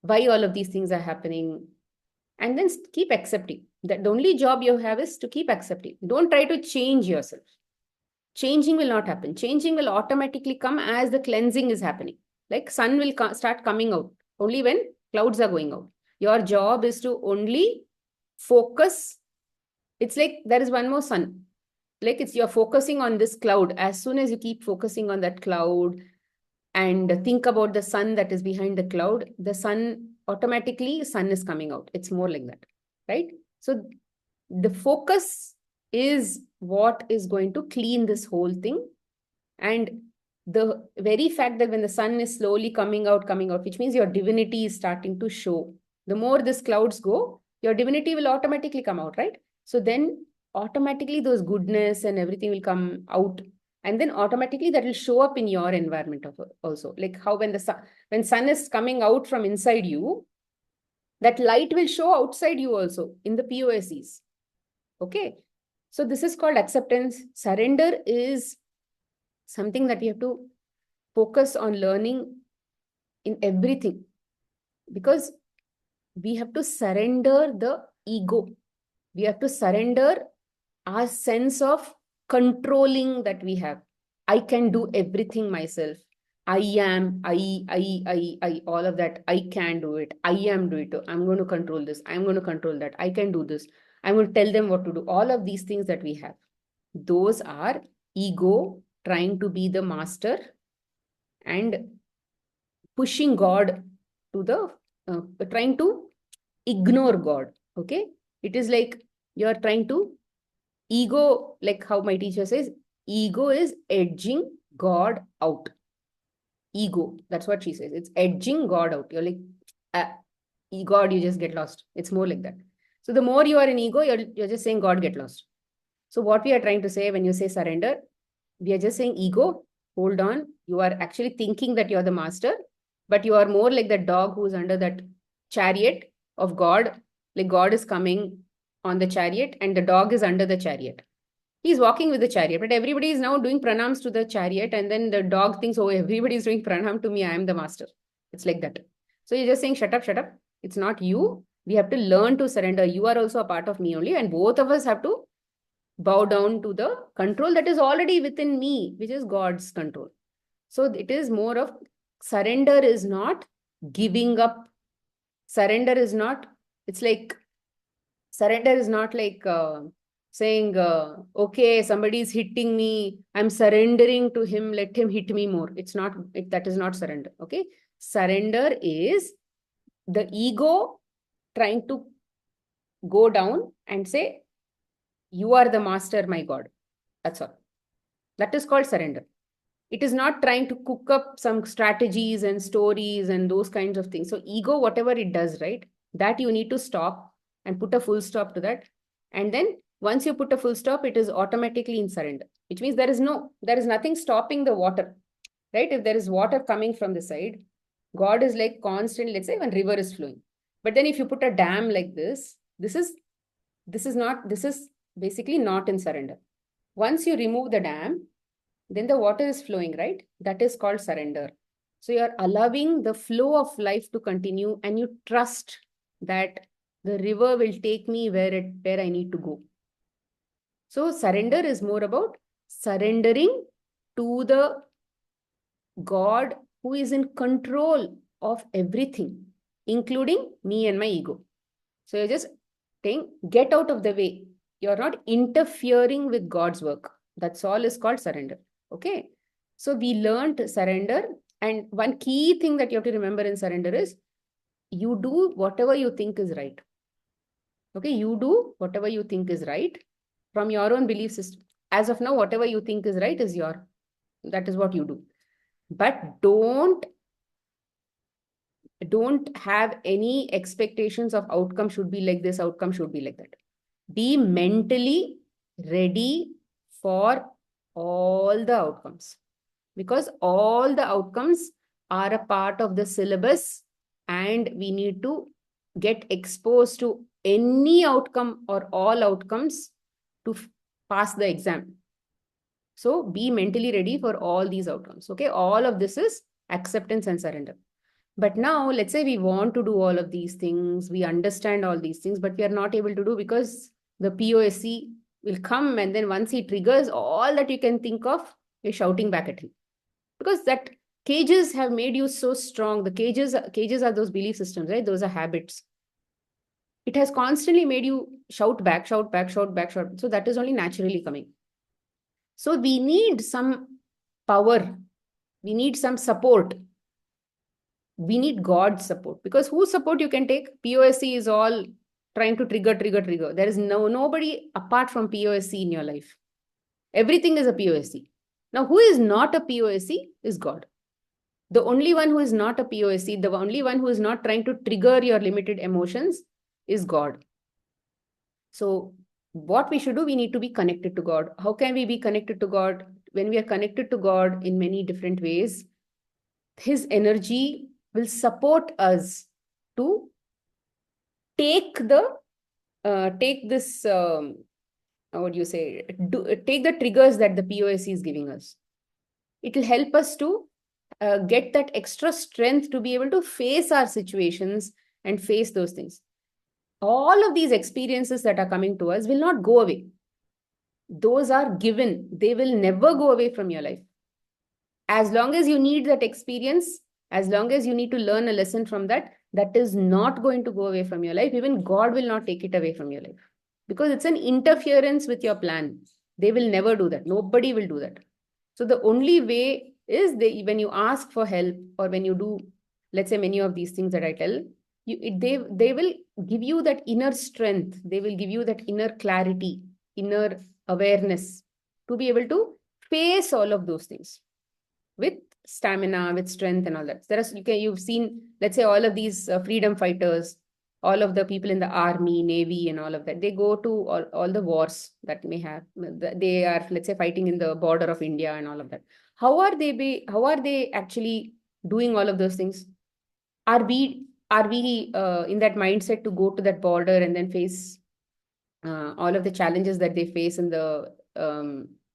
why all of these things are happening, and then keep accepting. That the only job you have is to keep accepting. Don't try to change yourself. Changing will not happen. Changing will automatically come as the cleansing is happening. Like sun will start coming out only when clouds are going out. Your job is to only focus. It's like there is one more sun. Like it's you're focusing on this cloud. As soon as you keep focusing on that cloud and think about the sun that is behind the cloud, the sun automatically, sun is coming out. It's more like that, right? So the focus is what is going to clean this whole thing. And the very fact that when the sun is slowly coming out, which means your divinity is starting to show. The more these clouds go, your divinity will automatically come out, right? So then automatically those goodness and everything will come out. And then automatically that will show up in your environment also. Like how when sun is coming out from inside you, that light will show outside you also in the POSEs. Okay. So this is called acceptance. Surrender is something that we have to focus on learning in everything, because we have to surrender the ego. We have to surrender our sense of controlling that we have. I can do everything myself. I am, all of that. I can do it. I am doing it. I'm going to control this. I'm going to control that. I can do this. I'm going to tell them what to do. All of these things that we have, those are ego trying to be the master and pushing God to trying to ignore God. Okay. It is like you're trying to ego, like how my teacher says, ego is edging God out. Ego, that's what she says. It's edging God out. You're like, God, you just get lost. It's more like that. So the more you are in ego, you're just saying, God, get lost. So what we are trying to say when you say surrender, we are just saying, ego, hold on. You are actually thinking that you're the master, but you are more like the dog who's under that chariot of God. Like God is coming on the chariot and the dog is under the chariot. He's walking with the chariot, but everybody is now doing pranams to the chariot. And then the dog thinks, oh, everybody is doing pranam to me. I am the master. It's like that. So you're just saying, shut up, shut up. It's not you. We have to learn to surrender. You are also a part of me only. And both of us have to bow down to the control that is already within me, which is God's control. So it is more of surrender is not giving up. Surrender is not, it's like, surrender is not like saying, okay, somebody is hitting me. I'm surrendering to him. Let him hit me more. It's not, that is not surrender. Okay. Surrender is the ego trying to go down and say, you are the master, my God. That's all. That is called surrender. It is not trying to cook up some strategies and stories and those kinds of things. So ego, whatever it does, right? That you need to stop and put a full stop to that. And then once you put a full stop, it is automatically in surrender, which means there is nothing stopping the water, right? If there is water coming from the side, God is like constant, let's say when river is flowing. But then if you put a dam like this is basically not in surrender. Once you remove the dam, then the water is flowing, right? That is called surrender. So you're allowing the flow of life to continue and you trust that the river will take me where I need to go. So surrender is more about surrendering to the God who is in control of everything, including me and my ego. So you're just saying, get out of the way. You're not interfering with God's work. That's all is called surrender. Okay. So we learned surrender. And one key thing that you have to remember in surrender is you do whatever you think is right. Okay. You do whatever you think is right from your own belief system. As of now, whatever you think is right is that is what you do. But don't have any expectations of outcome should be like this, outcome should be like that. Be mentally ready for all the outcomes, because all the outcomes are a part of the syllabus, and we need to get exposed to any outcome or all outcomes to pass the exam. So be mentally ready for all these outcomes. Okay, all of this is acceptance and surrender. But now, let's say we want to do all of these things, we understand all these things, but we are not able to do because the POSC will come, and then once he triggers, all that you can think of, you're shouting back at him. Because that cages have made you so strong. The cages are those belief systems, right? Those are habits. It has constantly made you shout back, shout back, shout back, shout. So that is only naturally coming. So we need some power. We need some support. We need God's support, because whose support you can take? POSC is all trying to trigger. There is nobody apart from POSC in your life. Everything is a POSC. Now, who is not a POSC is God. The only one who is not a POSC, the only one who is not trying to trigger your limited emotions is God. So what we should do, we need to be connected to God. How can we be connected to God? When we are connected to God in many different ways, His energy will support us to take this what do you say, take the triggers that the POSC is giving us. It will help us to get that extra strength to be able to face our situations and face those things. All of these experiences that are coming to us will not go away. Those are given. They will never go away from your life. As long as you need that experience, as long as you need to learn a lesson from that, that is not going to go away from your life. Even God will not take it away from your life, because it's an interference with your plan. They will never do that. Nobody will do that. So the only way is when you ask for help, or when you do, let's say, many of these things that I tell you, they will give you that inner strength. They will give you that inner clarity, inner awareness to be able to face all of those things with stamina, with strength, and all that. You've seen, let's say, all of these freedom fighters, all of the people in the army, navy, and all of that. They go to all the wars that may have. They are, let's say, fighting in the border of India and all of that. How are they actually doing all of those things? Are we in that mindset to go to that border and then face all of the challenges that they face in the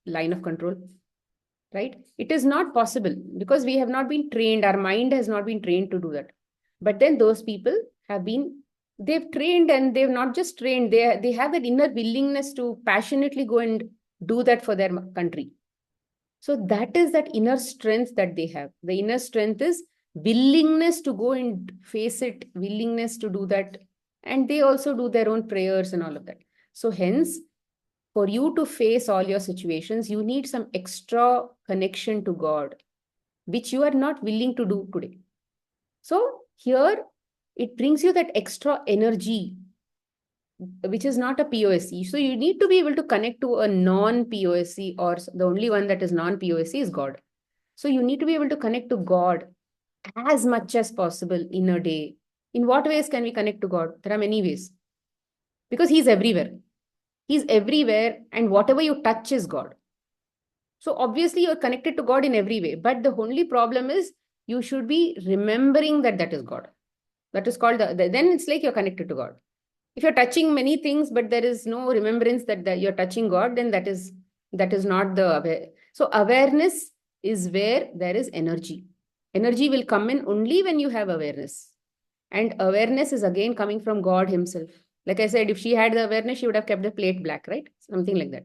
line of control? Right? It is not possible, because we have not been trained. Our mind has not been trained to do that. But then those people they've trained, and they've not just trained, they have that inner willingness to passionately go and do that for their country. So that is that inner strength that they have. The inner strength is willingness to go and face it, willingness to do that. And they also do their own prayers and all of that. So hence, for you to face all your situations, you need some extra connection to God, which you are not willing to do today. So here, it brings you that extra energy, which is not a POSC. So you need to be able to connect to a non-POSC, or the only one that is non-POSC is God. So you need to be able to connect to God as much as possible in a day. In what ways can we connect to God? There are many ways, because He's everywhere. He's everywhere, and whatever you touch is God. So obviously you're connected to God in every way. But the only problem is you should be remembering that that is God. That is called, then it's like you're connected to God. If you're touching many things, but there is no remembrance that you're touching God, then that is not the So awareness is where there is energy. Energy will come in only when you have awareness. And awareness is again coming from God Himself. Like I said, if she had the awareness, she would have kept the plate black, right? Something like that.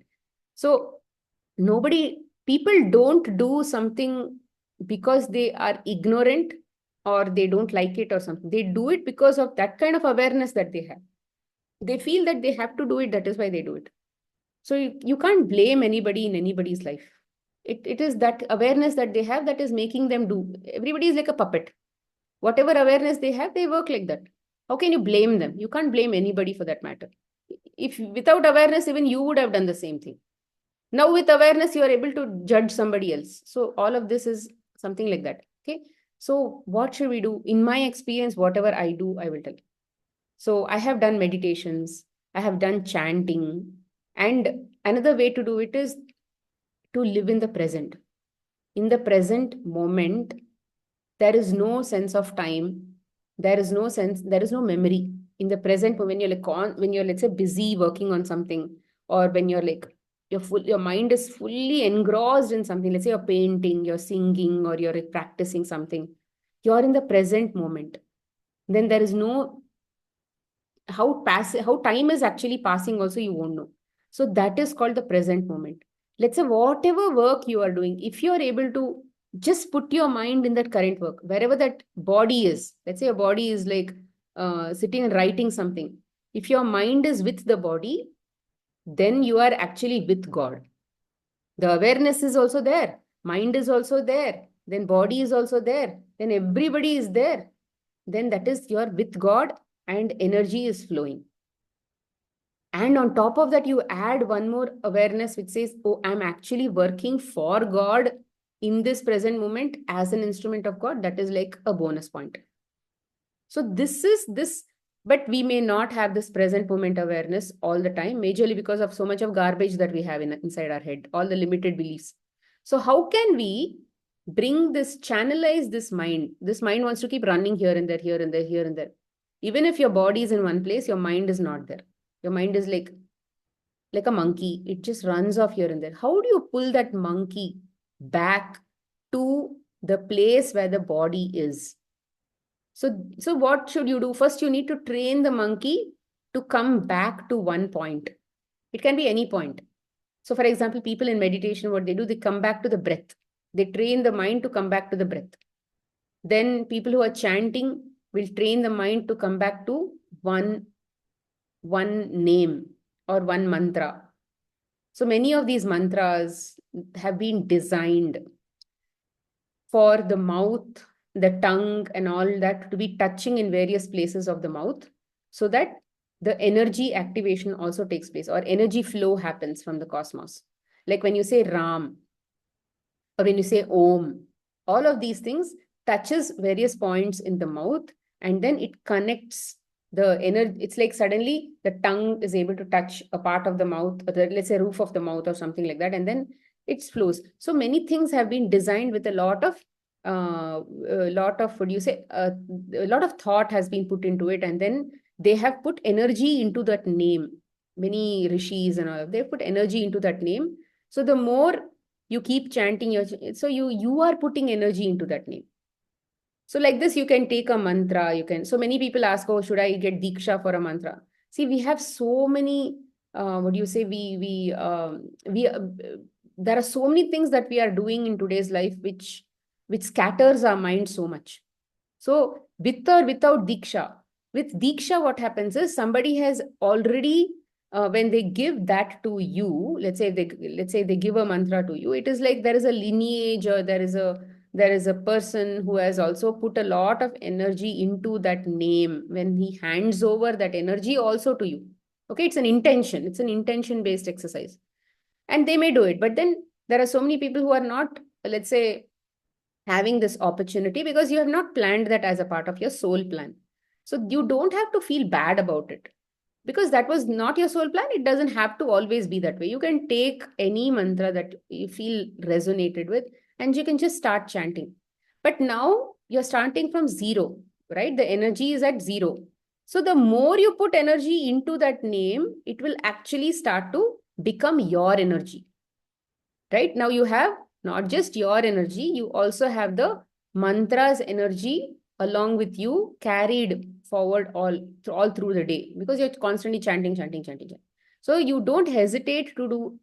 So people don't do something because they are ignorant or they don't like it or something. They do it because of that kind of awareness that they have. They feel that they have to do it, that is why they do it. So you can't blame anybody in anybody's life. It is that awareness that they have that is making them do. Everybody is like a puppet. Whatever awareness they have, they work like that. How can you blame them? You can't blame anybody for that matter. If without awareness, even you would have done the same thing. Now with awareness, you are able to judge somebody else. So all of this is something like that. Okay. So what should we do? In my experience, whatever I do, I will tell. So I have done meditations, I have done chanting. And another way to do it is to live in the present. In the present moment, there is no sense of time. There is no memory. In the present, when you're like when you're, let's say, busy working on something, or when you're like, your mind is fully engrossed in something, let's say you're painting, you're singing, or you're like practicing something, you're in the present moment. Then there is no how time is actually passing also you won't know. So that is called the present moment. Let's say whatever work you are doing, if you are able to just put your mind in that current work, wherever that body is, let's say your body is like sitting and writing something, if your mind is with the body, then you are actually with God. The awareness is also there, mind is also there, then body is also there, then everybody is there. Then that is, you are with God and energy is flowing. And on top of that, you add one more awareness which says, oh, I'm actually working for God in this present moment as an instrument of God. That is like a bonus point. So this is this, but we may not have this present moment awareness all the time, majorly because of so much of garbage that we have inside our head, all the limited beliefs. So how can we bring this, channelize this mind? This mind wants to keep running here and there, here and there, here and there. Even if your body is in one place, your mind is not there. Your mind is like a monkey. It just runs off here and there. How do you pull that monkey back to the place where the body is? So what should you do? First, you need to train the monkey to come back to one point. It can be any point. So, for example, people in meditation, what they do, they come back to the breath. They train the mind to come back to the breath. Then people who are chanting will train the mind to come back to one name or one mantra. So many of these mantras have been designed for the mouth, the tongue, and all that to be touching in various places of the mouth, so that the energy activation also takes place, or energy flow happens from the cosmos. Like when you say Ram, or when you say Om, all of these things touches various points in the mouth, and then it connects the energy. It's like suddenly the tongue is able to touch a part of the mouth, or let's say roof of the mouth or something like that, and then it flows. So many things have been designed with what do you say, a lot of thought has been put into it, and then they have put energy into that name. Many rishis and all, they've put energy into that name. So the more you keep chanting so you are putting energy into that name. So like this, you can take a mantra. You can. So many people ask, "Oh, should I get diksha for a mantra?" See, we have so many. What do you say? We there are so many things that we are doing in today's life which scatters our mind so much. So with or without diksha, with diksha, what happens is somebody has already, when they give that to you, let's say they give a mantra to you, it is like there is a lineage, or there is a person who has also put a lot of energy into that name when he hands over that energy also to you. Okay, it's an intention based exercise, and they may do it, but then there are so many people who are not, let's say, having this opportunity because you have not planned that as a part of your soul plan. So you don't have to feel bad about it because that was not your soul plan. It doesn't have to always be that way. You can take any mantra that you feel resonated with and you can just start chanting. But now you're starting from zero, right? The energy is at zero. So the more you put energy into that name, it will actually start to become your energy. Right? Now you have not just your energy, you also have the mantra's energy along with you carried forward all through the day because you're constantly chanting, chanting, chanting, chanting. So you don't hesitate to do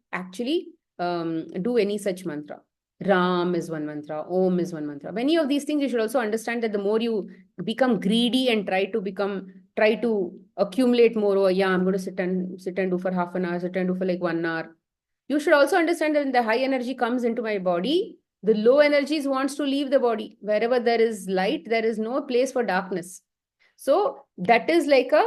any such mantra. Ram is one mantra, Om is one mantra. Many of these things you should also understand that the more you become greedy and try to accumulate more. Oh, yeah, I'm going to sit and do for half an hour, sit and do for like 1 hour. You should also understand that when the high energy comes into my body, the low energies wants to leave the body. Wherever there is light, there is no place for darkness. So that is like a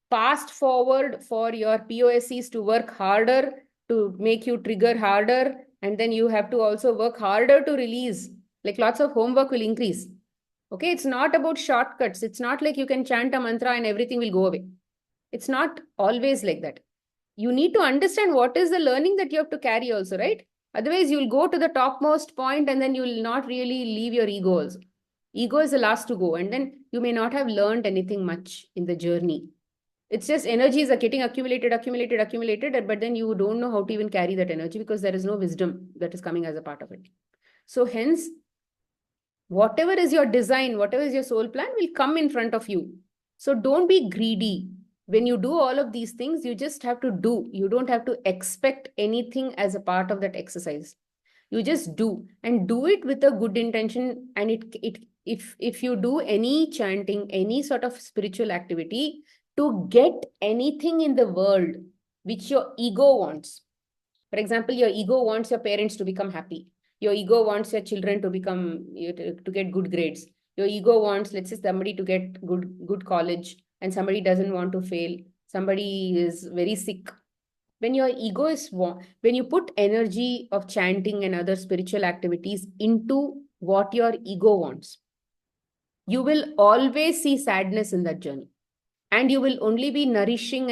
fast forward for your POSCs to work harder, to make you trigger harder, and then you have to also work harder to release. Like lots of homework will increase. Okay, it's not about shortcuts. It's not like you can chant a mantra and everything will go away. It's not always like that. You need to understand what is the learning that you have to carry also, right? Otherwise, you'll go to the topmost point and then you will not really leave your ego also. Ego is the last to go, and then you may not have learned anything much in the journey. It's just energies are getting accumulated, but then you don't know how to even carry that energy because there is no wisdom that is coming as a part of it. So hence, whatever is your design, whatever is your soul plan will come in front of you. So don't be greedy. When you do all of these things, you just have to do. You don't have to expect anything as a part of that exercise. You just do, and do it with a good intention. And if you do any chanting, any sort of spiritual activity to get anything in the world which your ego wants. For example, your ego wants your parents to become happy. Your ego wants your children to get good grades. Your ego wants, let's say, somebody to get good college, and somebody doesn't want to fail. Somebody is very sick. When your ego is when you put energy of chanting and other spiritual activities into what your ego wants, you will always see sadness in that journey, and you will only be nourishing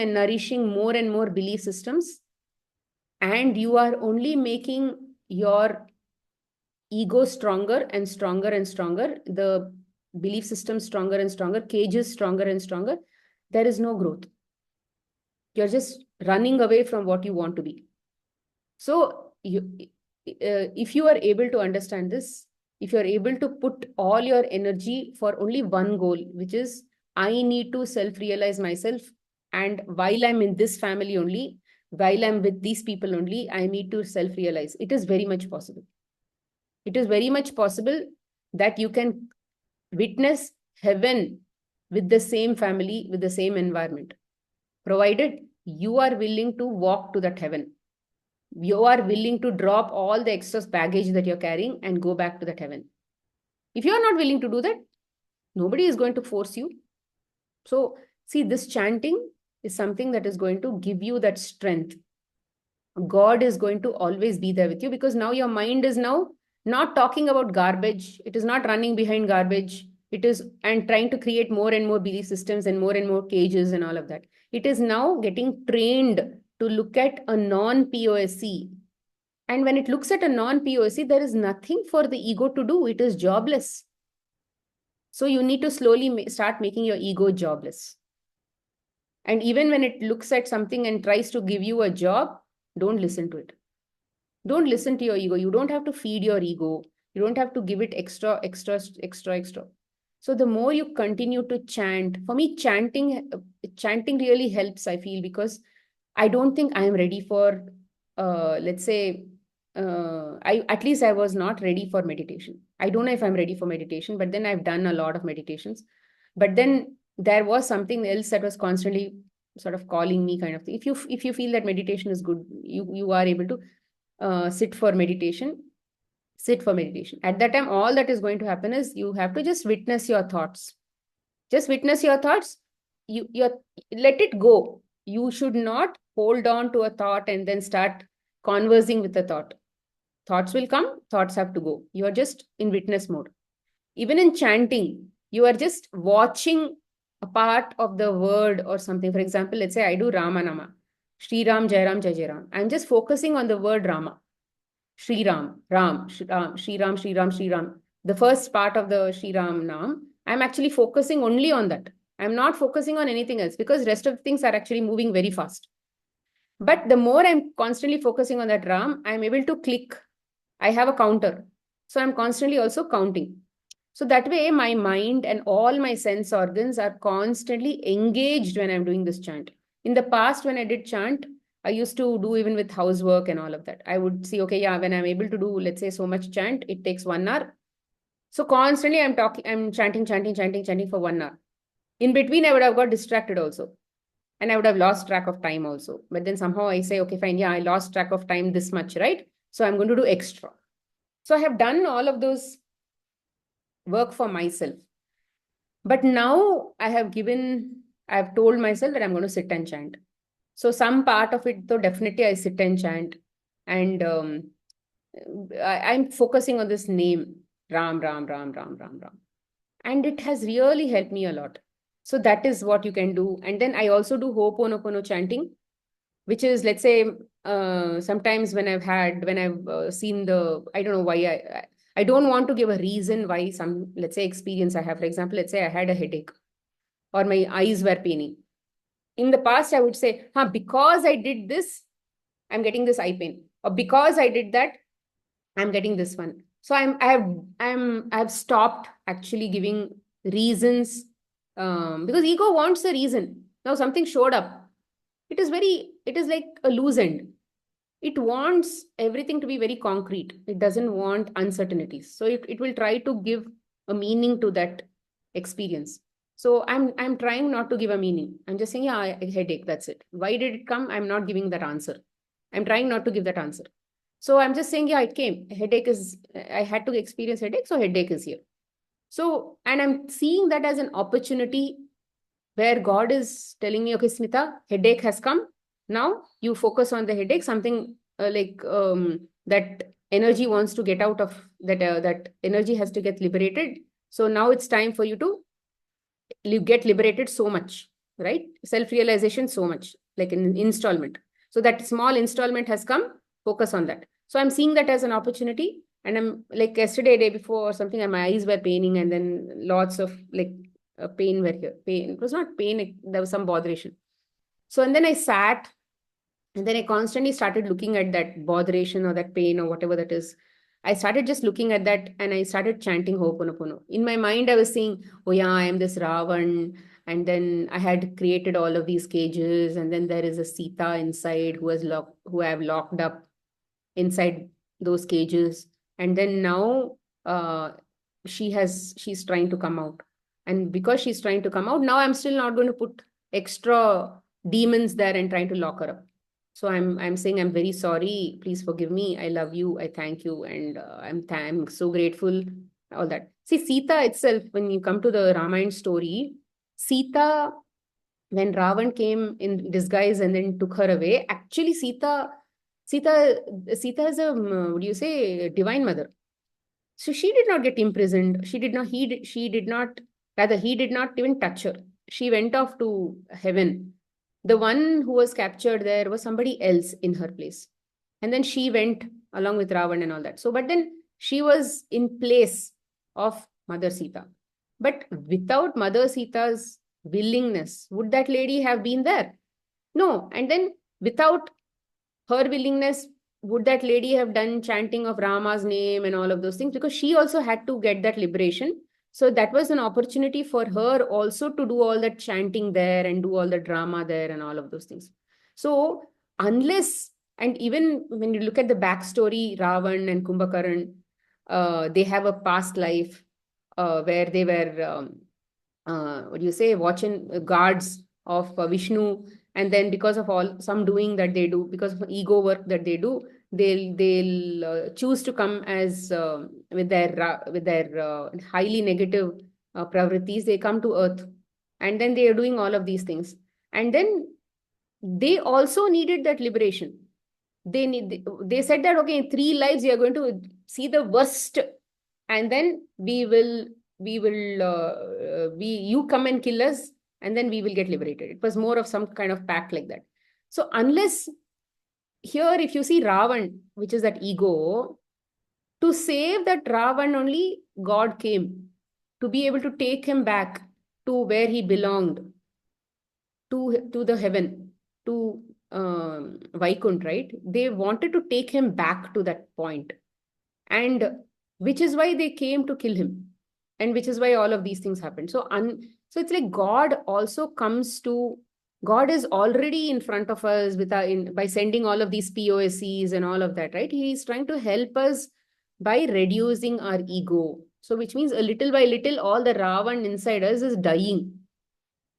more and more belief systems, and you are only making your ego stronger and stronger and stronger, the belief system stronger and stronger, cages stronger and stronger. There is no growth. You're just running away from what you want to be. So if you are able to understand this, if you're able to put all your energy for only one goal, which is I need to self-realize myself, and while I'm in this family only, while I'm with these people only, I need to self-realize. It is very much possible. It is very much possible that you can witness heaven with the same family, with the same environment, provided you are willing to walk to that heaven. You are willing to drop all the excess baggage that you're carrying and go back to that heaven. If you are not willing to do that, nobody is going to force you. So, see, this chanting is something that is going to give you that strength. God is going to always be there with you, because now your mind is now not talking about garbage. It is not running behind garbage. It is and trying to create more and more belief systems and more cages and all of that. It is now getting trained to look at a non-POSC. And when it looks at a non-POSC, there is nothing for the ego to do. It is jobless. So you need to slowly start making your ego jobless. And even when it looks at something and tries to give you a job, don't listen to it. Don't listen to your ego. You don't have to feed your ego. You don't have to give it extra. So the more you continue to chant, for me, chanting really helps, I feel, because I don't think I am ready for, let's say, at least I was not ready for meditation. I don't know if I'm ready for meditation, but then I've done a lot of meditations. But then there was something else that was constantly sort of calling me, kind of thing. If you feel that meditation is good, you are able to sit for meditation. At that time, all that is going to happen is you have to just witness your thoughts. Just witness your thoughts. You let it go. You should not hold on to a thought and then start conversing with the thought. Thoughts will come, thoughts have to go. You are just in witness mode. Even in chanting, you are just watching a part of the word or something. For example, let's say I do Rama Nama. Shri Ram, Jai Ram, Jai Jai Ram. I'm just focusing on the word Rama. Shri Ram, Ram, Shri Ram, Shri Ram, Shri Ram, Shri Ram. The first part of the Shri Ram Nam, I'm actually focusing only on that. I'm not focusing on anything else, because rest of the things are actually moving very fast. But the more I'm constantly focusing on that Ram, I'm able to click. I have a counter. So I'm constantly also counting. So that way, my mind and all my sense organs are constantly engaged when I'm doing this chant. In the past, when I did chant, I used to do even with housework and all of that. I would see, okay, yeah, when I'm able to do, let's say, so much chant, it takes 1 hour. So constantly I'm chanting, chanting, chanting, chanting for 1 hour. In between, I would have got distracted also. And I would have lost track of time also. But then somehow I say, okay, fine, yeah, I lost track of time this much, right? So I'm going to do extra. So I have done all of those work for myself. But now I've told myself that I'm going to sit and chant. So some part of it, though, definitely I sit and chant. And I'm focusing on this name, Ram, Ram, Ram, Ram, Ram, Ram. And it has really helped me a lot. So that is what you can do. And then I also do Ho'oponopono chanting, which is, let's say, sometimes when I've seen I don't know why I don't want to give a reason why some, let's say, experience I have. For example, let's say I had a headache or my eyes were paining. In the past, I would say, because I did this, I'm getting this eye pain. Or because I did that, I'm getting this one. So I've stopped actually giving reasons, because ego wants a reason. Now something showed up. It is like a loose end. It wants everything to be very concrete. It doesn't want uncertainties. So it will try to give a meaning to that experience. So I'm trying not to give a meaning. I'm just saying, yeah, a headache, that's it. Why did it come? I'm not giving that answer. I'm trying not to give that answer. So I'm just saying, yeah, it came. Headache is, I had to experience headache, so headache is here. So, and I'm seeing that as an opportunity where God is telling me, okay, Smita, headache has come. Now you focus on the headache, something that energy wants to get out of that, that energy has to get liberated. So now it's time for you to get liberated so much, right? Self-realization so much, like an installment. So that small installment has come, focus on that. So I'm seeing that as an opportunity. And I'm like yesterday, day before or something, and my eyes were paining, and then lots of like pain were here. Pain. It was not pain, there was some botheration. So, and then I sat, and then I constantly started looking at that botheration or that pain or whatever that is. I started just looking at that and I started chanting Ho'oponopono. In my mind, I was saying, oh yeah, I am this Ravan. And then I had created all of these cages. And then there is a Sita inside who I have locked up inside those cages. And then now uh, she's trying to come out. And because she's trying to come out, now I'm still not going to put extra demons there and trying to lock her up. So I'm saying, I'm very sorry. Please forgive me. I love you. I thank you, and I'm so grateful. All that. See, Sita itself. When you come to the Ramayana story, Sita, when Ravan came in disguise and then took her away, actually Sita, Sita is a what do you say, divine mother. So she did not get imprisoned. She did not, rather, he did not even touch her. She went off to heaven. The one who was captured there was somebody else in her place. And then she went along with Ravan and all that. So, but then she was in place of Mother Sita. But without Mother Sita's willingness, would that lady have been there? No. And then without her willingness, would that lady have done chanting of Rama's name and all of those things? Because she also had to get that liberation. So that was an opportunity for her also to do all that chanting there and do all the drama there and all of those things. So unless, and even when you look at the backstory, Ravan and Kumbhakaran, they have a past life where they were, what do you say, watching guards of Vishnu, and then because of all some doing that they do, because of ego work that they do, they'll choose to come as with their highly negative pravrittis. They come to earth, and then they are doing all of these things, and then they also needed that liberation. They said that, okay, in 3 lives you are going to see the worst, and then we you come and kill us, and then we will get liberated. It was more of some kind of pact like that. So unless, here if you see Ravan, which is that ego, to save that Ravan only God came to be able to take him back to where he belonged, to the heaven, to Vaikunt, right? They wanted to take him back to that point, and which is why they came to kill him, and which is why all of these things happened. So so it's like God also comes to God is already in front of us with by sending all of these POSCs and all of that, right? He is trying to help us by reducing our ego. So, which means a little by little, all the Ravan inside us is dying.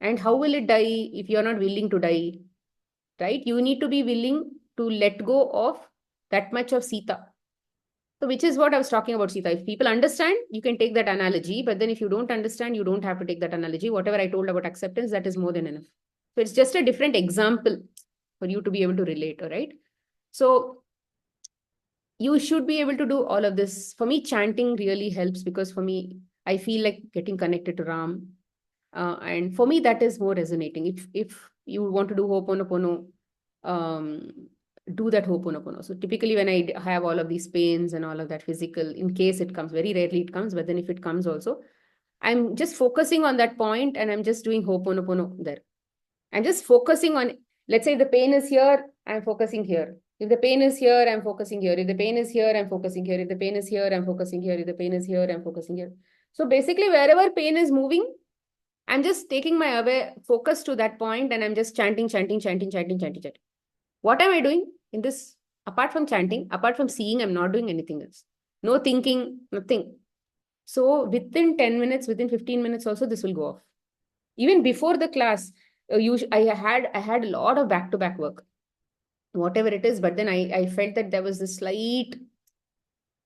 And how will it die if you're not willing to die, right? You need to be willing to let go of that much of Sita. So, which is what I was talking about, Sita. If people understand, you can take that analogy. But then if you don't understand, you don't have to take that analogy. Whatever I told about acceptance, that is more than enough. So, it's just a different example for you to be able to relate, all right? So, you should be able to do all of this. For me, chanting really helps because for me, I feel like getting connected to Ram. And for me, that is more resonating. If you want to do Ho'oponopono, um, do that Ho'oponopono. So typically when I have all of these pains and all of that physical, in case it comes, very rarely it comes, but then if it comes also, I'm just focusing on that point and I'm just doing Ho'oponopono there. I'm just focusing on, let's say the pain is here, I'm focusing here. If the pain is here, I'm focusing here. If the pain is here, I'm focusing here. If the pain is here, I'm focusing here. If the pain is here, I'm focusing here. So basically, wherever pain is moving, I'm just taking my away focus to that point and I'm just chanting, chanting, chanting, chanting, chanting, chanting. What am I doing in this? Apart from chanting, apart from seeing, I'm not doing anything else. No thinking, nothing. So within 10 minutes, within 15 minutes also, this will go off. Even before the class, I had a lot of back-to-back work, whatever it is. But then I felt that there was this slight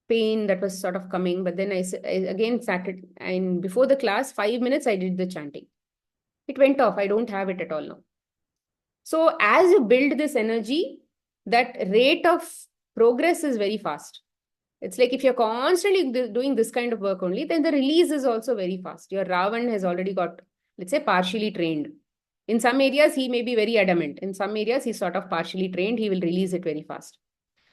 pain that was sort of coming. But then I again started, and before the class, 5 minutes, I did the chanting. It went off. I don't have it at all now. So as you build this energy, that rate of progress is very fast. It's like if you're constantly doing this kind of work only, then the release is also very fast. Your Ravan has already got, let's say, partially trained. In some areas, he may be very adamant. In some areas, he's sort of partially trained. He will release it very fast.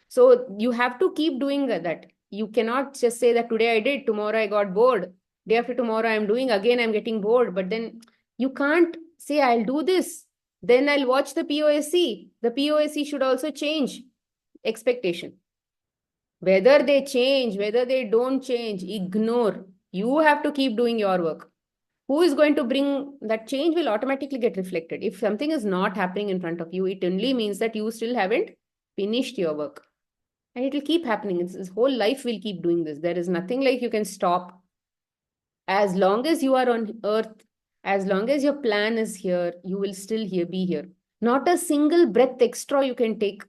So you have to keep doing that. You cannot just say that today I did, tomorrow I got bored. Day after tomorrow I'm doing, again I'm getting bored. But then you can't say I'll do this. Then I'll watch the POSC. The POSC should also change expectation. Whether they change, whether they don't change, ignore. You have to keep doing your work. Who is going to bring that change will automatically get reflected. If something is not happening in front of you, it only means that you still haven't finished your work. And it will keep happening. This whole life will keep doing this. There is nothing like you can stop. As long as you are on earth, as long as your plan is here, you will still be here. Not a single breath extra you can take.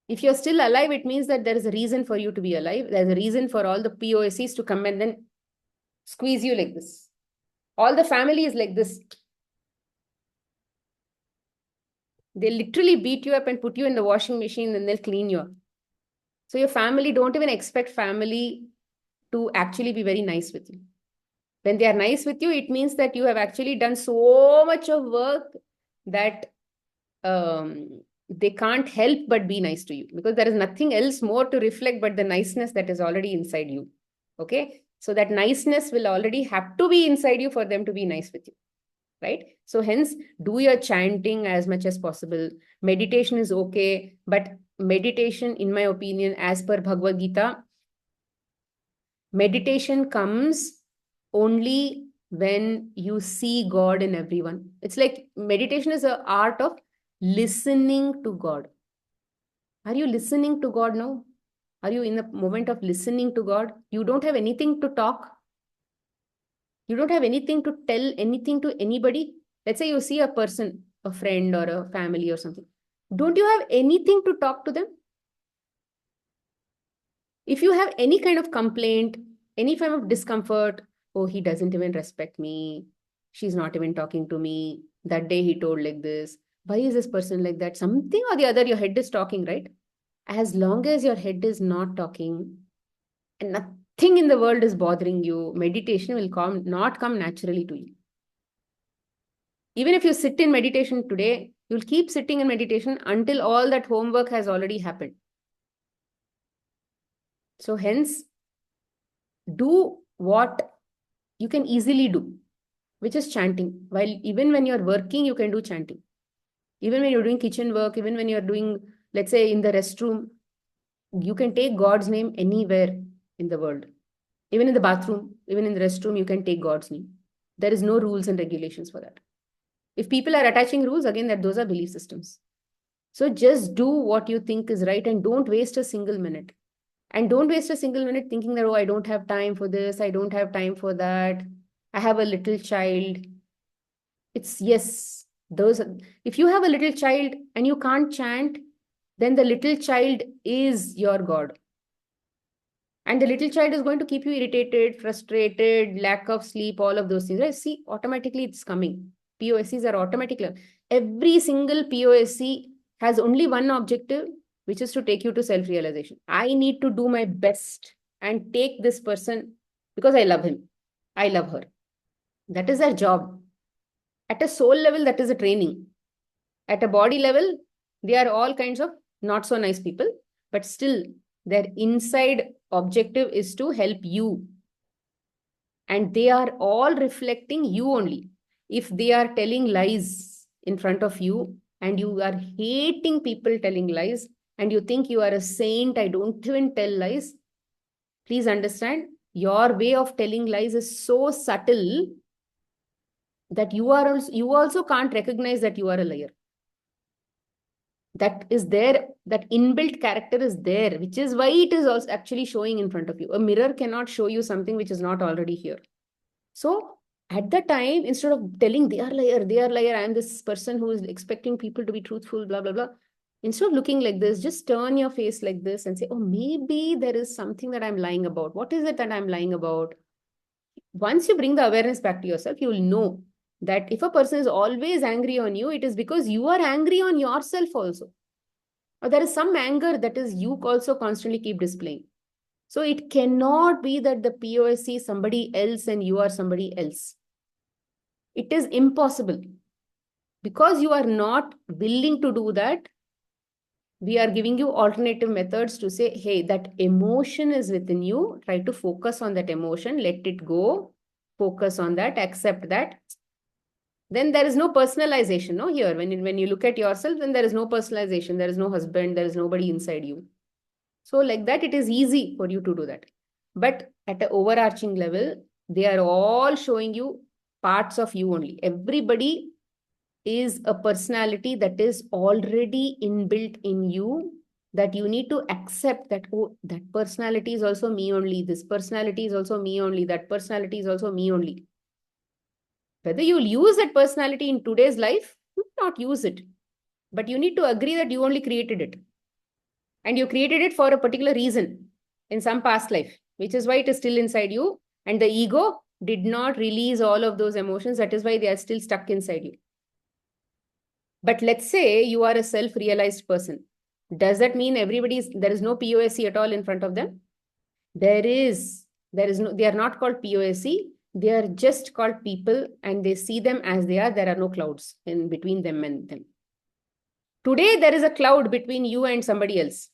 If you're still alive, it means that there is a reason for you to be alive. There's a reason for all the POSCs to come and then squeeze you like this. All the family is like this. They literally beat you up and put you in the washing machine and they'll clean you up. So your family, don't even expect family to actually be very nice with you. When they are nice with you, it means that you have actually done so much of work that they can't help but be nice to you, because there is nothing else more to reflect but the niceness that is already inside you. Okay. So that niceness will already have to be inside you for them to be nice with you. Right. So hence, do your chanting as much as possible. Meditation is okay, but meditation, in my opinion, as per Bhagavad Gita, meditation comes only when you see God in everyone. It's like meditation is an art of listening to God. Are you listening to God now? Are you in the moment of listening to God? You don't have anything to talk. You don't have anything to tell anything to anybody. Let's say you see a person, a friend or a family or something. Don't you have anything to talk to them? If you have any kind of complaint, any kind of discomfort, oh, he doesn't even respect me. She's not even talking to me. That day he told like this. Why is this person like that? Something or the other, your head is talking, right? As long as your head is not talking and nothing in the world is bothering you, meditation will not come naturally to you. Even if you sit in meditation today, you'll keep sitting in meditation until all that homework has already happened. So hence, do what you can easily do, which is chanting. While even when you're working, you can do chanting. Even when you're doing kitchen work, even when you're doing, let's say, in the restroom, you can take God's name anywhere in the world. Even in the bathroom, even in the restroom, you can take God's name. There is no rules and regulations for that. If people are attaching rules, again, that those are belief systems. So just do what you think is right and don't waste a single minute. And don't waste a single minute thinking that, oh, I don't have time for this, I don't have time for that, I have a little child. It's yes, those if you have a little child and you can't chant, then the little child is your God. And the little child is going to keep you irritated, frustrated, lack of sleep, all of those things. Right? See, automatically it's coming. POSCs are automatic. Every single POSC has only one objective, which is to take you to self-realization. I need to do my best and take this person because I love him. I love her. That is their job. At a soul level, that is a training. At a body level, they are all kinds of not so nice people, but still their inside objective is to help you. And they are all reflecting you only. If they are telling lies in front of you and you are hating people telling lies and you think you are a saint, I don't even tell lies, please understand your way of telling lies is so subtle that you also can't recognize that you are a liar. That is there, that inbuilt character is there, which is why it is also actually showing in front of you. A mirror cannot show you something which is not already here. So at the time, instead of telling they are liar, I am this person who is expecting people to be truthful, blah, blah, blah. Instead of looking like this, just turn your face like this and say, oh, maybe there is something that I'm lying about. What is it that I'm lying about? Once you bring the awareness back to yourself, you will know that if a person is always angry on you, it is because you are angry on yourself also. Or there is some anger that is you also constantly keep displaying. So it cannot be that the POSC is somebody else and you are somebody else. It is impossible. Because you are not willing to do that, we are giving you alternative methods to say, hey, that emotion is within you. Try to focus on that emotion. Let it go. Focus on that. Accept that. Then there is no personalization, no, here. When you look at yourself, then there is no personalization. There is no husband. There is nobody inside you. So like that, it is easy for you to do that. But at an overarching level, they are all showing you parts of you only. Everybody is a personality that is already inbuilt in you, that you need to accept that, oh, that personality is also me only. This personality is also me only. That personality is also me only. Whether you'll use that personality in today's life, you not use it. But you need to agree that you only created it. And you created it for a particular reason in some past life, which is why it is still inside you. And the ego did not release all of those emotions. That is why they are still stuck inside you. But let's say you are a self-realized person. Does that mean there is no POSC at all in front of them? There is no, they are not called POSC. They are just called people and they see them as they are. There are no clouds in between them and them. Today, there is a cloud between you and somebody else.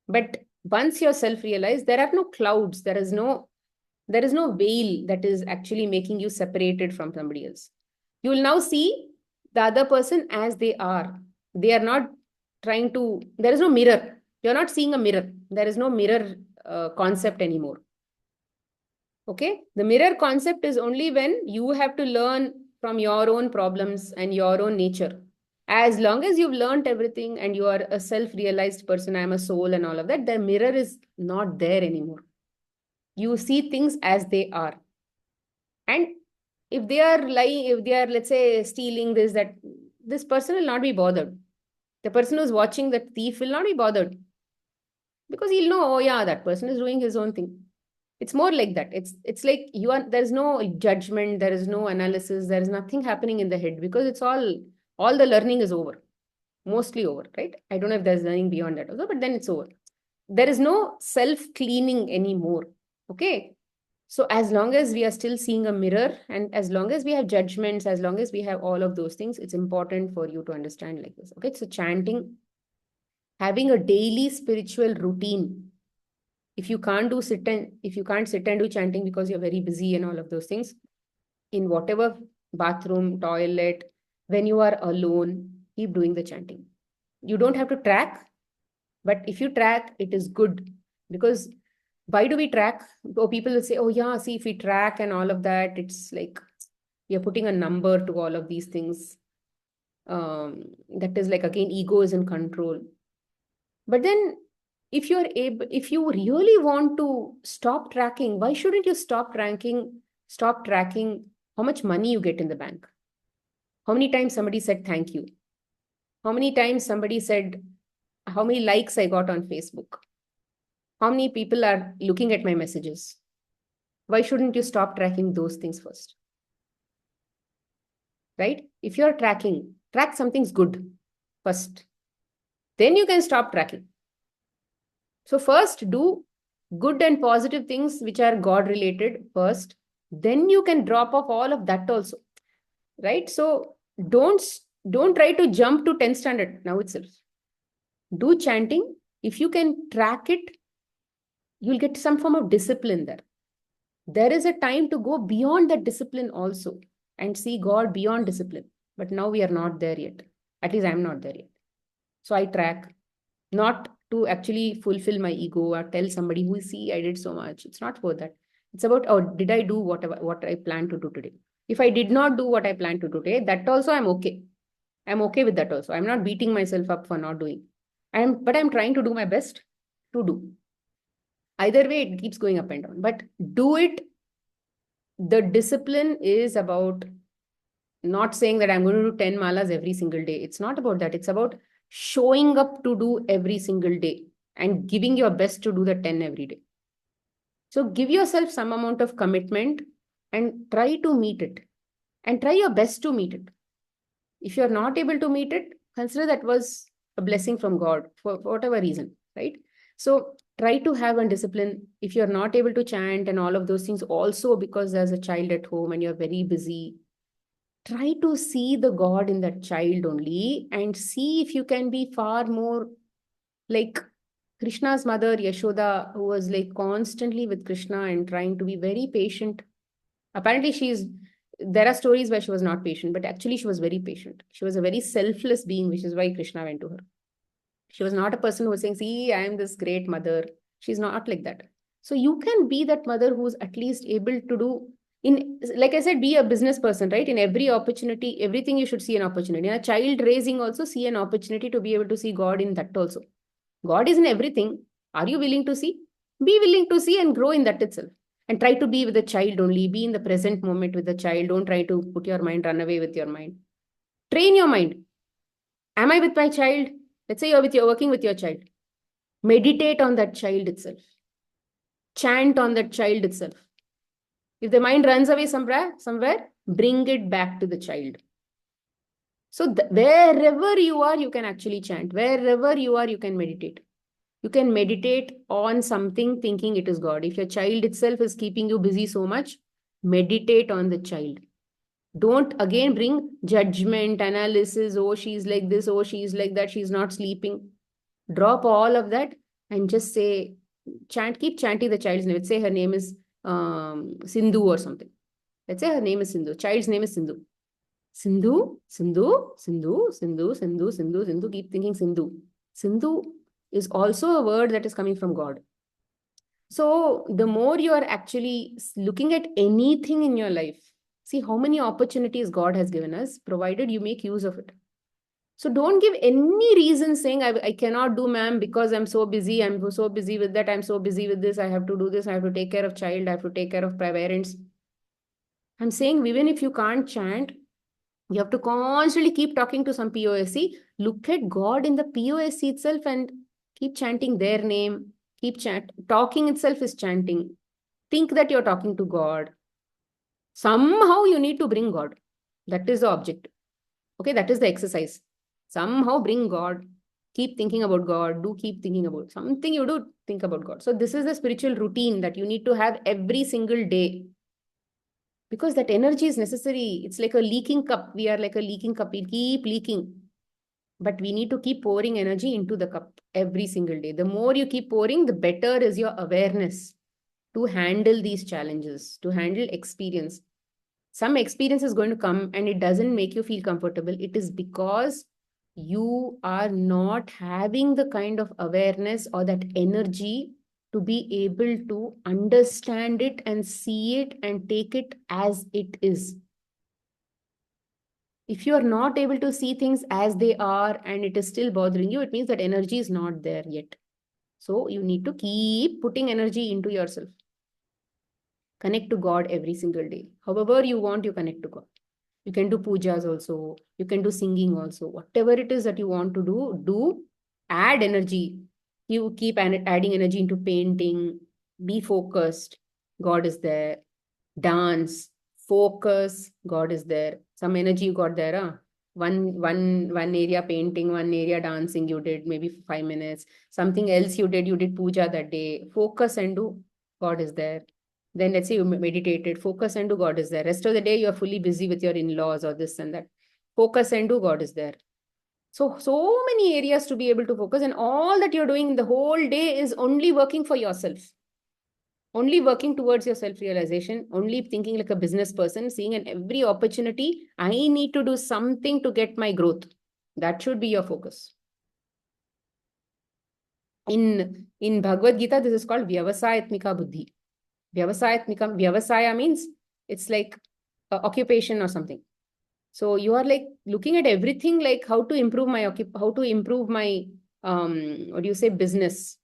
But once you're self-realized, there are no clouds. There is no veil that is actually making you separated from somebody else. You will now see the other person as they are. They are not trying to, there is no mirror. You're not seeing a mirror. There is no mirror concept anymore. Okay? The mirror concept is only when you have to learn from your own problems and your own nature. As long as you've learned everything and you are a self-realized person, I'm a soul and all of that, the mirror is not there anymore. You see things as they are. And if they are lying, if they are, let's say, stealing this, that, this person will not be bothered. The person who's watching the thief will not be bothered. Because he'll know, oh yeah, that person is doing his own thing. It's more like that. It's like there's no judgment, there is no analysis, there is nothing happening in the head because it's all the learning is over. Mostly over, right? I don't know if there's learning beyond that also, but then it's over. There is no self-cleaning anymore. Okay. So as long as we are still seeing a mirror and as long as we have judgments, as long as we have all of those things, it's important for you to understand like this. Okay. So chanting, having a daily spiritual routine. If you can't sit and do chanting because you're very busy and all of those things, in whatever bathroom, toilet, when you are alone, keep doing the chanting. You don't have to track, but if you track, it is good. Because why do we track? Oh, people will say, oh yeah, see, if we track and all of that, it's like, You're putting a number to all of these things. That is like, again, ego is in control. But then if you really want to stop tracking, why shouldn't you stop tracking how much money you get in the bank? How many times somebody said thank you? How many times somebody said how many likes I got on Facebook? How many people are looking at my messages? Why shouldn't you stop tracking those things first? Right? If you're tracking, track something's good first. Then you can stop tracking. So first do good and positive things which are God related first. Then you can drop off all of that also. Right? So don't don't try to jump to 10th standard now itself. Do chanting. If you can track it, you'll get some form of discipline there. There is a time to go beyond that discipline also and see God beyond discipline. But now we are not there yet. At least I'm not there yet. So I track, not to actually fulfill my ego or tell somebody who see I did so much. It's not for that. It's about, oh, did I do what I planned to do today? If I did not do what I planned to do today, that also I'm okay. I'm okay with that also. I'm not beating myself up for not doing. But I'm trying to do my best to do. Either way, it keeps going up and down. But do it. The discipline is about not saying that I'm going to do 10 malas every single day. It's not about that. It's about showing up to do every single day and giving your best to do the 10 every day. So give yourself some amount of commitment and try to meet it and try your best to meet it. If you're not able to meet it, consider that was a blessing from God for whatever reason, right? So try to have a discipline. If you're not able to chant and all of those things, also because there's a child at home and you're very busy, try to see the God in that child only and see if you can be far more like Krishna's mother, Yashoda, who was like constantly with Krishna and trying to be very patient. Apparently, there are stories where she was not patient, but actually, she was very patient. She was a very selfless being, which is why Krishna went to her. She was not a person who was saying, see, I am this great mother. She's not like that. So you can be that mother who's at least able to do in, like I said, be a business person, right? In every opportunity, everything you should see an opportunity. In a child raising also see an opportunity to be able to see God in that also. God is in everything. Are you willing to see? Be willing to see and grow in that itself. And try to be with the child only. Be in the present moment with the child. Don't try to put your mind, run away with your mind. Train your mind. Am I with my child? Let's say you're working with your child. Meditate on that child itself. Chant on that child itself. If the mind runs away somewhere, bring it back to the child. So wherever you are, you can actually chant. Wherever you are, you can meditate. You can meditate on something thinking it is God. If your child itself is keeping you busy so much, meditate on the child. Don't again bring judgment, analysis. Oh, she's like this. Oh, she's like that. She's not sleeping. Drop all of that and just say, keep chanting the child's name. Let's say her name is Sindhu or something. Let's say her name is Sindhu. Child's name is Sindhu. Sindhu, Sindhu, Sindhu, Sindhu, Sindhu, Sindhu, Sindhu. Keep thinking Sindhu. Sindhu is also a word that is coming from God. So the more you are actually looking at anything in your life, see how many opportunities God has given us, provided you make use of it. So don't give any reason saying, I cannot do, ma'am, because I'm so busy. I'm so busy with that. I'm so busy with this. I have to do this. I have to take care of child. I have to take care of parents. I'm saying, even if you can't chant, you have to constantly keep talking to some POSC. Look at God in the POSC itself and keep chanting their name. Keep talking itself is chanting. Think that you're talking to God. Somehow you need to bring God. That is the object. Okay, that is the exercise. Somehow bring God. Keep thinking about God. Do keep thinking about something you do, think about God. So this is the spiritual routine that you need to have every single day. Because that energy is necessary. It's like a leaking cup. We are like a leaking cup. We keep leaking. But we need to keep pouring energy into the cup every single day. The more you keep pouring, the better is your awareness to handle these challenges, to handle experience. Some experience is going to come and it doesn't make you feel comfortable. It is because you are not having the kind of awareness or that energy to be able to understand it and see it and take it as it is. If you are not able to see things as they are and it is still bothering you, it means that energy is not there yet. So you need to keep putting energy into yourself. Connect to God every single day. However you want, you connect to God. You can do pujas also. You can do singing also. Whatever it is that you want to do. Add energy. You keep adding energy into painting. Be focused. God is there. Dance. Focus. God is there. Some energy you got there. Huh? One area painting, one area dancing. You did maybe for 5 minutes. Something else you did. You did puja that day. Focus and do. God is there. Then let's say you meditated, focus and do, God is there. Rest of the day, you're fully busy with your in-laws or this and that. Focus and do, God is there. So many areas to be able to focus, and all that you're doing the whole day is only working for yourself, only working towards your self-realization, only thinking like a business person, seeing in every opportunity, I need to do something to get my growth. That should be your focus. In Bhagavad Gita, this is called Vyavasayatmika Buddhi. Vyavasaya means it's like occupation or something. So you are like looking at everything like how to improve my what do you say, business,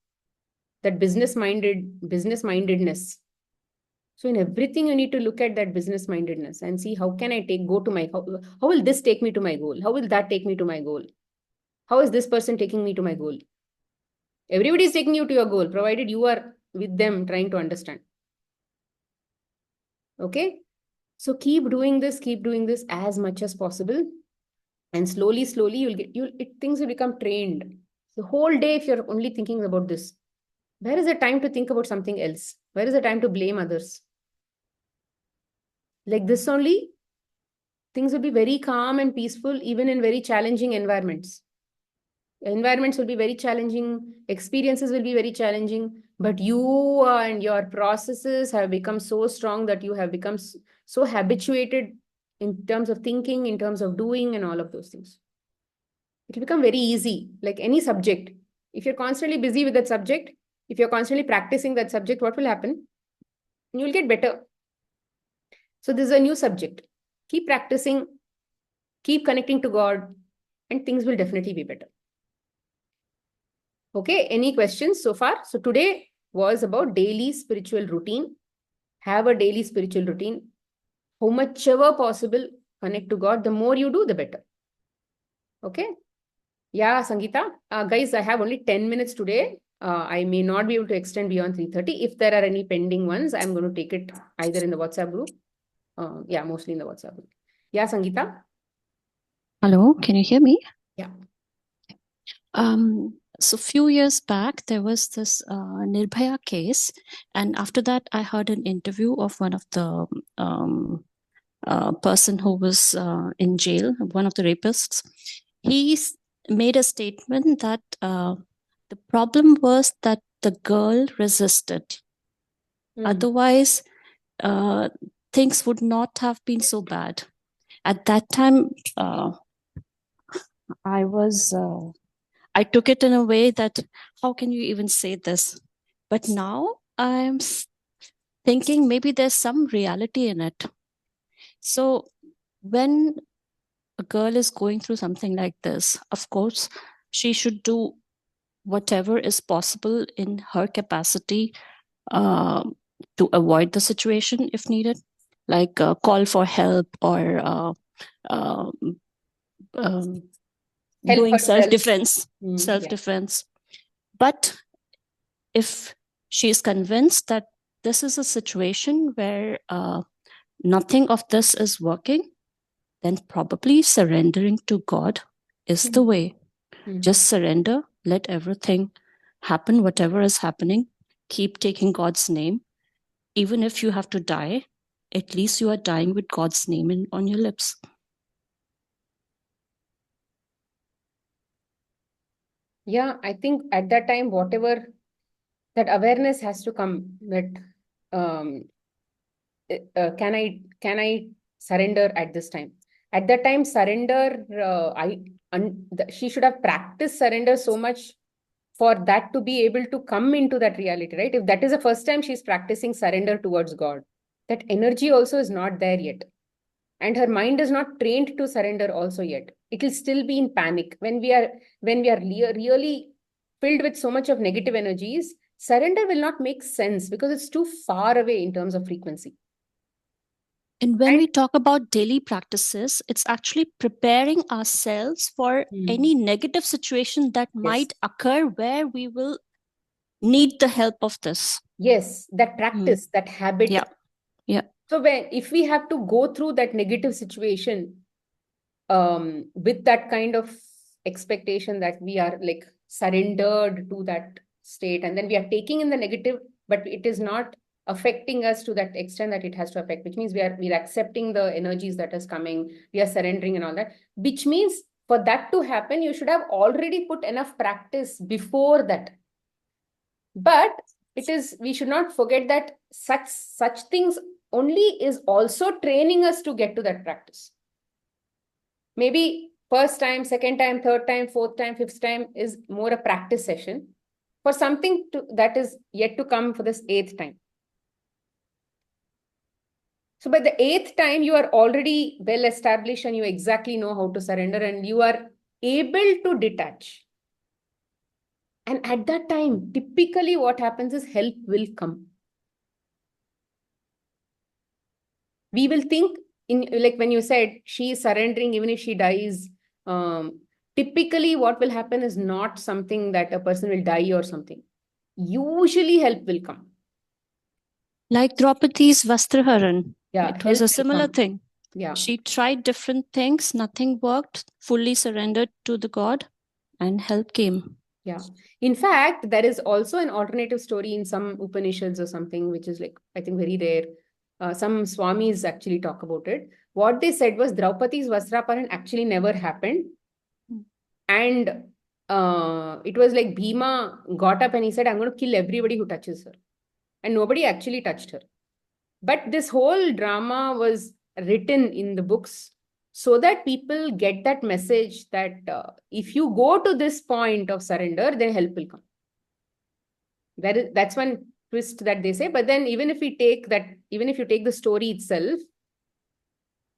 that business mindedness. So in everything you need to look at that business mindedness and see how can I how will this take me to my goal? How will that take me to my goal? How is this person taking me to my goal? Everybody is taking you to your goal, provided you are with them trying to understand. Okay. So keep doing this as much as possible. And slowly, things will become trained. The whole day, if you're only thinking about this, where is the time to think about something else? Where is the time to blame others? Like this only, things will be very calm and peaceful, even in very challenging environments. Environments will be very challenging, experiences will be very challenging, but you and your processes have become so strong that you have become so habituated in terms of thinking, in terms of doing, and all of those things. It will become very easy, like any subject. If you're constantly busy with that subject, if you're constantly practicing that subject, what will happen? You'll get better. So this is a new subject. Keep practicing, keep connecting to God, and things will definitely be better. Okay, any questions so far? So today was about daily spiritual routine. Have a daily spiritual routine. How much ever possible, connect to God. The more you do, the better. Okay. Yeah, Sangeeta. Guys, I have only 10 minutes today. I may not be able to extend beyond 3:30. If there are any pending ones, I'm going to take it either in the WhatsApp group. Yeah, mostly in the WhatsApp group. Yeah, Sangeeta. Hello, can you hear me? Yeah. So few years back, there was this Nirbhaya case, and after that, I heard an interview of one of the person who was in jail, one of the rapists. He made a statement that the problem was that the girl resisted. Otherwise, things would not have been so bad. At that time, I took it in a way that how can you even say this? But now I'm thinking maybe there's some reality in it. So when a girl is going through something like this, of course, she should do whatever is possible in her capacity uh, to avoid the situation if needed, like call for help or um, um, doing self-defense. Self-defense. But if she is convinced that this is a situation where nothing of this is working, then probably surrendering to God is the way. Just surrender, let everything happen, whatever is happening. Keep taking God's name. Even if you have to die, at least you are dying with God's name on your lips. Yeah, I think at that time, whatever that awareness has to come, that um, can I surrender at this time? At that time, surrender. She should have practiced surrender so much for that to be able to come into that reality, right? If that is the first time she's practicing surrender towards God, that energy also is not there yet. and her mind is not trained to surrender also yet. It will still be in panic. When we are really filled with so much of negative energies, surrender will not make sense because it's too far away in terms of frequency. And when And we talk about daily practices, it's actually preparing ourselves for Hmm. any negative situation that Yes. might occur where we will need the help of this. Yes, that practice, that habit. Yeah. Yeah. So if we have to go through that negative situation, with that kind of expectation that we are like surrendered to that state, and then we are taking in the negative, but it is not affecting us to that extent that it has to affect, which means we're accepting the energies that is coming, we are surrendering and all that, which means for that to happen, you should have already put enough practice before that. But we should not forget that such things only is also training us to get to that practice. Maybe first time, second time, third time, fourth time, fifth time is more a practice session for something that is yet to come for this eighth time. So by the eighth time, you are already well established and you exactly know how to surrender and you are able to detach. And at that time, typically what happens is help will come. We will think, in like when you said she is surrendering even if she dies, typically what will happen is not something that a person will die or something. Usually help will come. Like Draupadi's Vastraharan. Yeah, It was help a will similar come. thing. Yeah. She tried different things, nothing worked, fully surrendered to the god, and help came. Yeah. In fact, there is also an alternative story in some Upanishads or something, which is like, I think, very rare. Some Swamis actually talk about it. What they said was Draupadi's Vasraparan actually never happened. And it was like Bhima got up and he said, I'm going to kill everybody who touches her. And nobody actually touched her. But this whole drama was written in the books so that people get that message that if you go to this point of surrender, then help will come. That's one twist that they say. But then even if you take the story itself,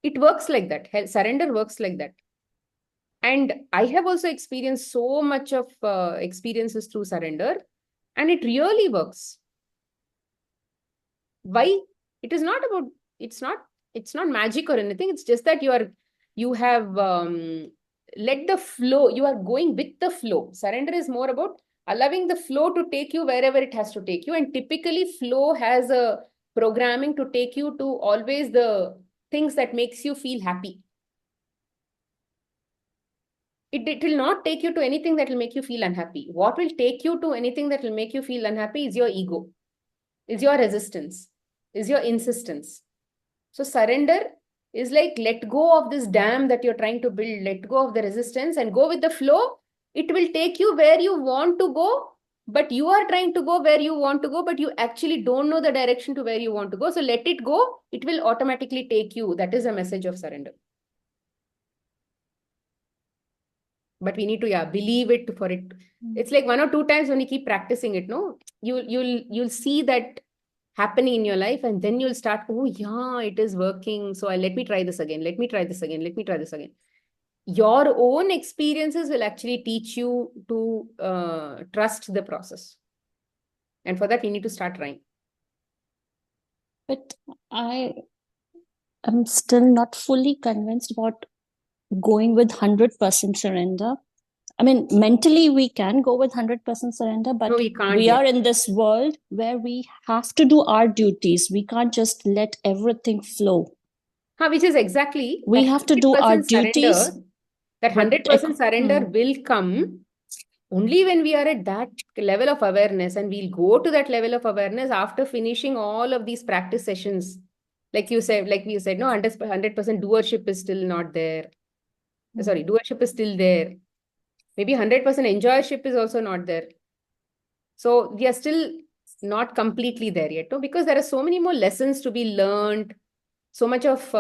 it works like that. Surrender works like that. And I have also experienced so much of experiences through surrender, and it really works. Why? It is not about, it's not magic or anything. It's just that you have let the flow, you are going with the flow. Surrender is more about allowing the flow to take you wherever it has to take you. And typically flow has a programming to take you to always the things that makes you feel happy. It will not take you to anything that will make you feel unhappy. What will take you to anything that will make you feel unhappy is your ego, is your resistance, is your insistence. So surrender is like let go of this dam that you're trying to build, let go of the resistance and go with the flow. It will take you where you want to go, but you are trying to go where you want to go, but you actually don't know the direction to where you want to go. So let it go. It will automatically take you. That is a message of surrender. But we need to, yeah, believe it for it. It's like one or two times when you keep practicing it, no, you'll see that happening in your life, and then you'll start, oh yeah, it is working, so let me try this again, let me try this again, let me try this again. Your own experiences will actually teach you to trust the process, and for that you need to start trying. But I am still not fully convinced about going with 100% surrender. I mean, mentally we can go with 100% surrender, but No, we can't we yet. are in this world where we have to do our duties. We can't just let everything flow. Which is exactly We that have to do our 100% duties. surrender. That But 100% surrender will come only when we are at that level of awareness, and we'll go to that level of awareness after finishing all of these practice sessions. Like we said, no, 100% doership is still not there. Sorry, doership is still there. Maybe 100% enjoyership is also not there. So we are still not completely there yet, no? Because there are so many more lessons to be learned. So much of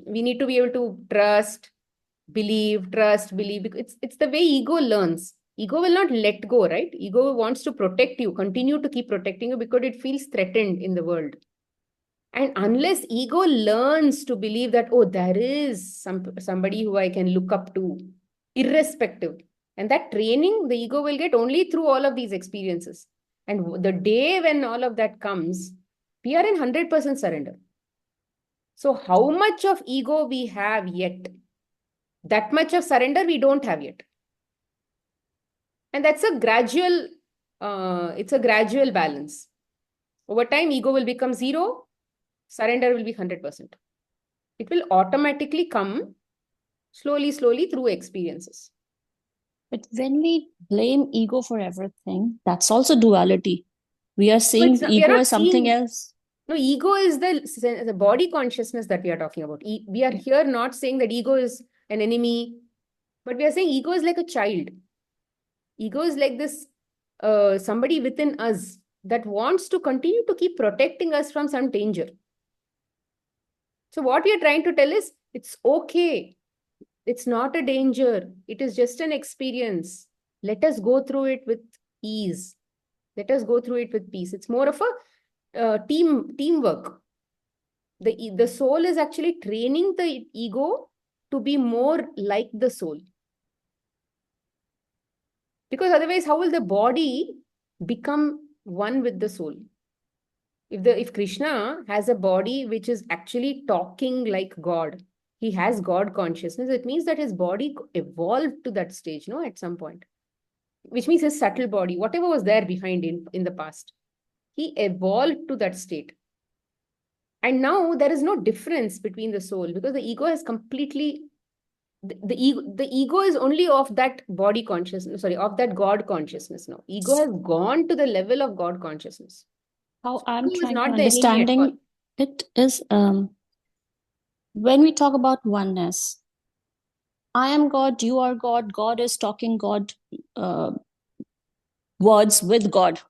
we need to be able to trust, believe. Because it's the way ego learns. Ego will not let go, right? Ego wants to protect you, continue to keep protecting you because it feels threatened in the world. And unless ego learns to believe that, oh, there is somebody who I can look up to, irrespective. And that training, the ego will get only through all of these experiences. And the day when all of that comes, we are in 100% surrender. So, how much of ego we have yet? That much of surrender we don't have yet. And that's a gradual, it's a gradual balance. Over time, ego will become zero, surrender will be 100%. It will automatically come slowly, slowly through experiences. But when we blame ego for everything, that's also duality. We are So seeing we are ego not as something seeing, else. no, ego is the body consciousness that we are talking about. We are here not saying that ego is an enemy, but we are saying ego is like a child. Ego is like this somebody within us that wants to continue to keep protecting us from some danger. So what we are trying to tell is it's okay. It's not a danger. It is just an experience. Let us go through it with ease. Let us go through it with peace. It's more of a teamwork. The soul is actually training the ego to be more like the soul. Because otherwise, how will the body become one with the soul? If Krishna has a body which is actually talking like God, he has God consciousness, it means that his body evolved to that stage, no, at some point. Which means his subtle body, whatever was there behind in the past, he evolved to that state. And now there is no difference between the soul because the ego has completely the ego is only of that body consciousness, sorry, of that God consciousness now. Ego has gone to the level of God consciousness. How So I'm ego is trying to not the enemy at all. understanding it is when we talk about oneness, I am God, you are God, God is talking God uh, words with God.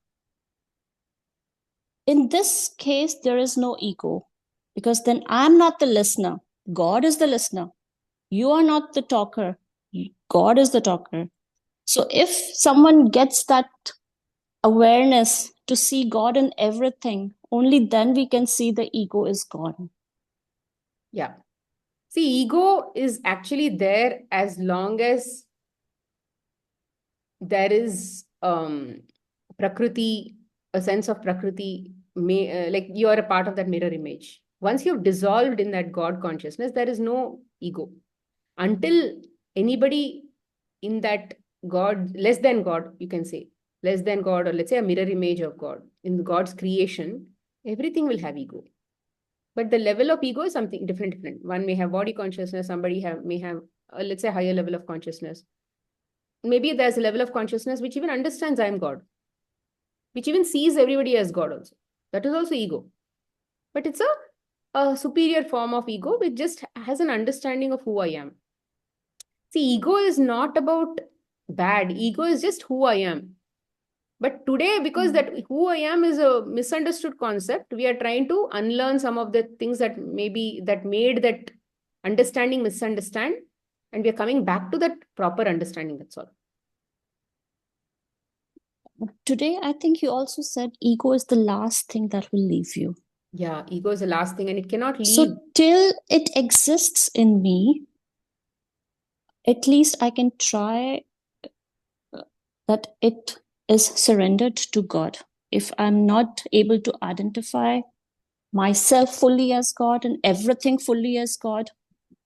In this case, there is no ego because then I'm not the listener. God is the listener. You are not the talker. God is the talker. So if someone gets that awareness to see God in everything, only then we can see the ego is gone. Yeah. See, ego is actually there as long as there is prakriti, a sense of prakriti, like you are a part of that mirror image. Once you've dissolved in that God consciousness, there is no ego. Until anybody in that God, less than God, you can say, less than God, or let's say a mirror image of God, in God's creation, everything will have ego. But the level of ego is something different. One may have body consciousness, somebody may have, let's say, higher level of consciousness. Maybe there's a level of consciousness which even understands I am God, which even sees everybody as God also. That is also ego. But it's a superior form of ego which just has an understanding of who I am. See, ego is not about bad. Ego is just who I am. But today, because that who I am is a misunderstood concept, we are trying to unlearn some of the things that maybe that made that understanding misunderstand. And we are coming back to that proper understanding. That's all. Today, I think you also said ego is the last thing that will leave you. Yeah, ego is the last thing and it cannot leave. So till it exists in me, at least I can try that it is surrendered to God. If I'm not able to identify myself fully as God and everything fully as God,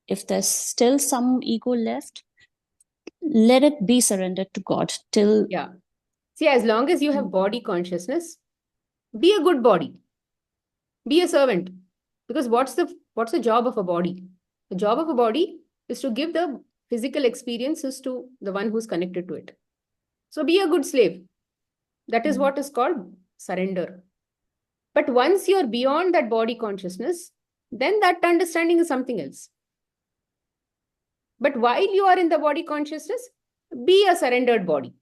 if there's still some ego left, let it be surrendered to God till. Yeah. See, as long as you have body consciousness, be a good body, be a servant. Because what's the job of a body? The job of a body is to give the physical experiences to the one who's connected to it. So be a good slave. That is what is called surrender. But once you're beyond that body consciousness, then that understanding is something else. But while you are in the body consciousness, be a surrendered body,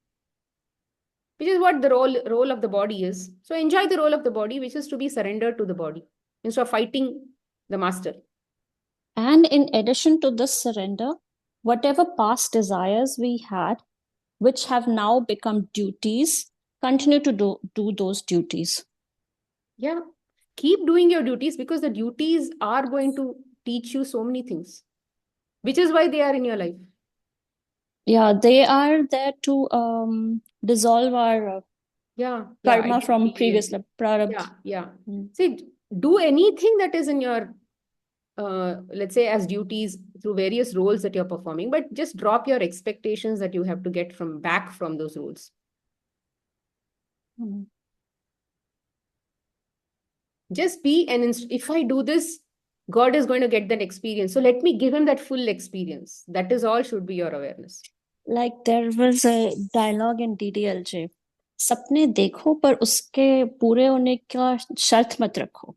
which is what the role of the body is. So enjoy the role of the body, which is to be surrendered to the body instead of fighting the master. And in addition to this surrender, whatever past desires we had, which have now become duties, continue to do those duties. Yeah. keep doing your duties, because the duties are going to teach you so many things, which is why they are in your life. Yeah, they are there to dissolve our karma from identity previous and- prarabdha. yeah. Mm. See, do anything that is in your let's say as duties through various roles that you're performing, but just drop your expectations that you have to get from back from those roles. Mm. Just be if I do this, God is going to get that experience, so let me give him that full experience. That is all should be your awareness. Like there was a dialogue in DDLJ, सपने देखो पर उसके पूरे होने का शर्त मत रखो.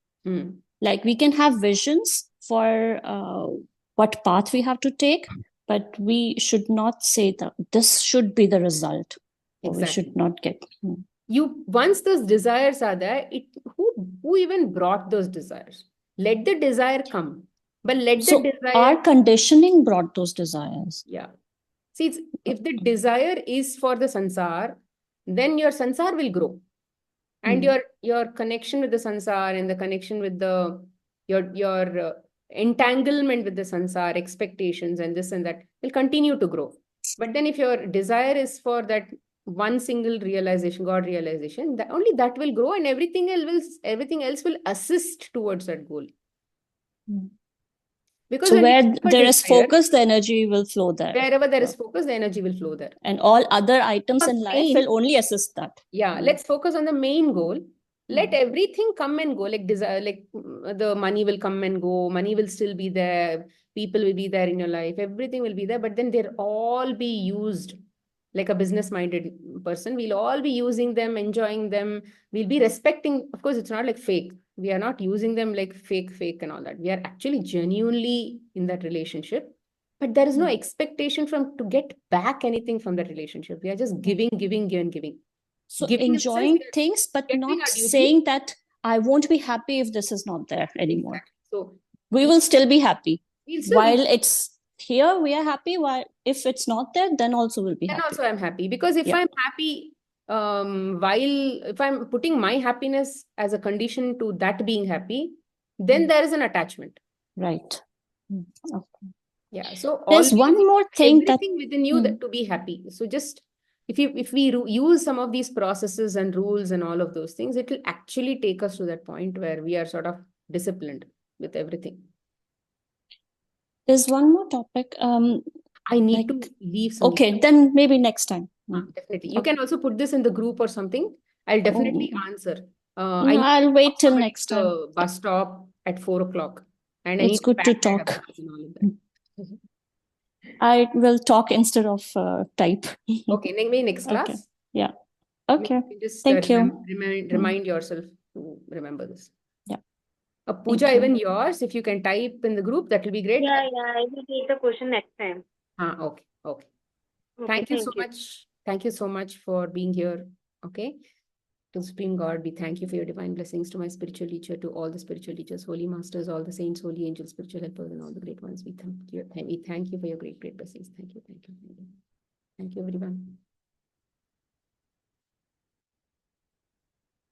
Like we can have visions for what path we have to take, but we should not say that this should be the result. Or we should not get. You once those desires are there, who even brought those desires? Let the desire come, but let the desire. Our conditioning brought those desires. Yeah. See, if the desire is for the sansar, then your sansar will grow, and your connection with the sansar and the connection with the your entanglement with the sansar, expectations and this and that will continue to grow. But then if your desire is for that one single realization, God realization, that only that will grow, and everything else will assist towards that goal. Because so when where we there is desire, focus, the energy will flow there. wherever there is focus, the energy will flow there. And all other items in life will only assist that. Yeah, let's focus on the main goal. Let everything come and go, like desire, like the money will come and go, money will still be there, people will be there in your life, everything will be there, but then they'll all be used like a business-minded person. We'll all be using them, enjoying them. We'll be respecting. Of course, it's not like fake. We are not using them like fake and all that. We are actually genuinely in that relationship, but there is no expectation to get back anything from that relationship. We are just giving. So Giving enjoying things, but not saying that I won't be happy if this is not there anymore. Exactly. So we will still be happy. While be it's here, we are happy. While if it's not there, then also we'll be then happy. also I'm happy, because if I'm happy, while if I'm putting my happiness as a condition to that being happy, then there is an attachment. Right. Okay. Yeah. So there's one more thing everything within you that to be happy. So just if we use some of these processes and rules and all of those things, it will actually take us to that point where we are sort of disciplined with everything. There's one more topic. I need to leave some. Okay, then maybe next time. Definitely. You can also put this in the group or something. I'll definitely answer. I'll wait till next time. The bus stop at 4 o'clock. And I It's need good to pack my talk. bags and all of that. I will talk instead of type. Okay, maybe next class. Okay. Yeah. Okay. You just Thank you. remind yourself to remember this. Yeah. Pooja, even yours, if you can type in the group, that will be great. Yeah, I will take the question next time. Okay. Thank you so much. Thank you so much for being here. Okay. To Supreme God, we thank you for your divine blessings. To my spiritual teacher, to all the spiritual teachers, holy masters, all the saints, holy angels, spiritual helpers, and all the great ones. We thank you. We thank you for your great blessings. Thank you, everyone.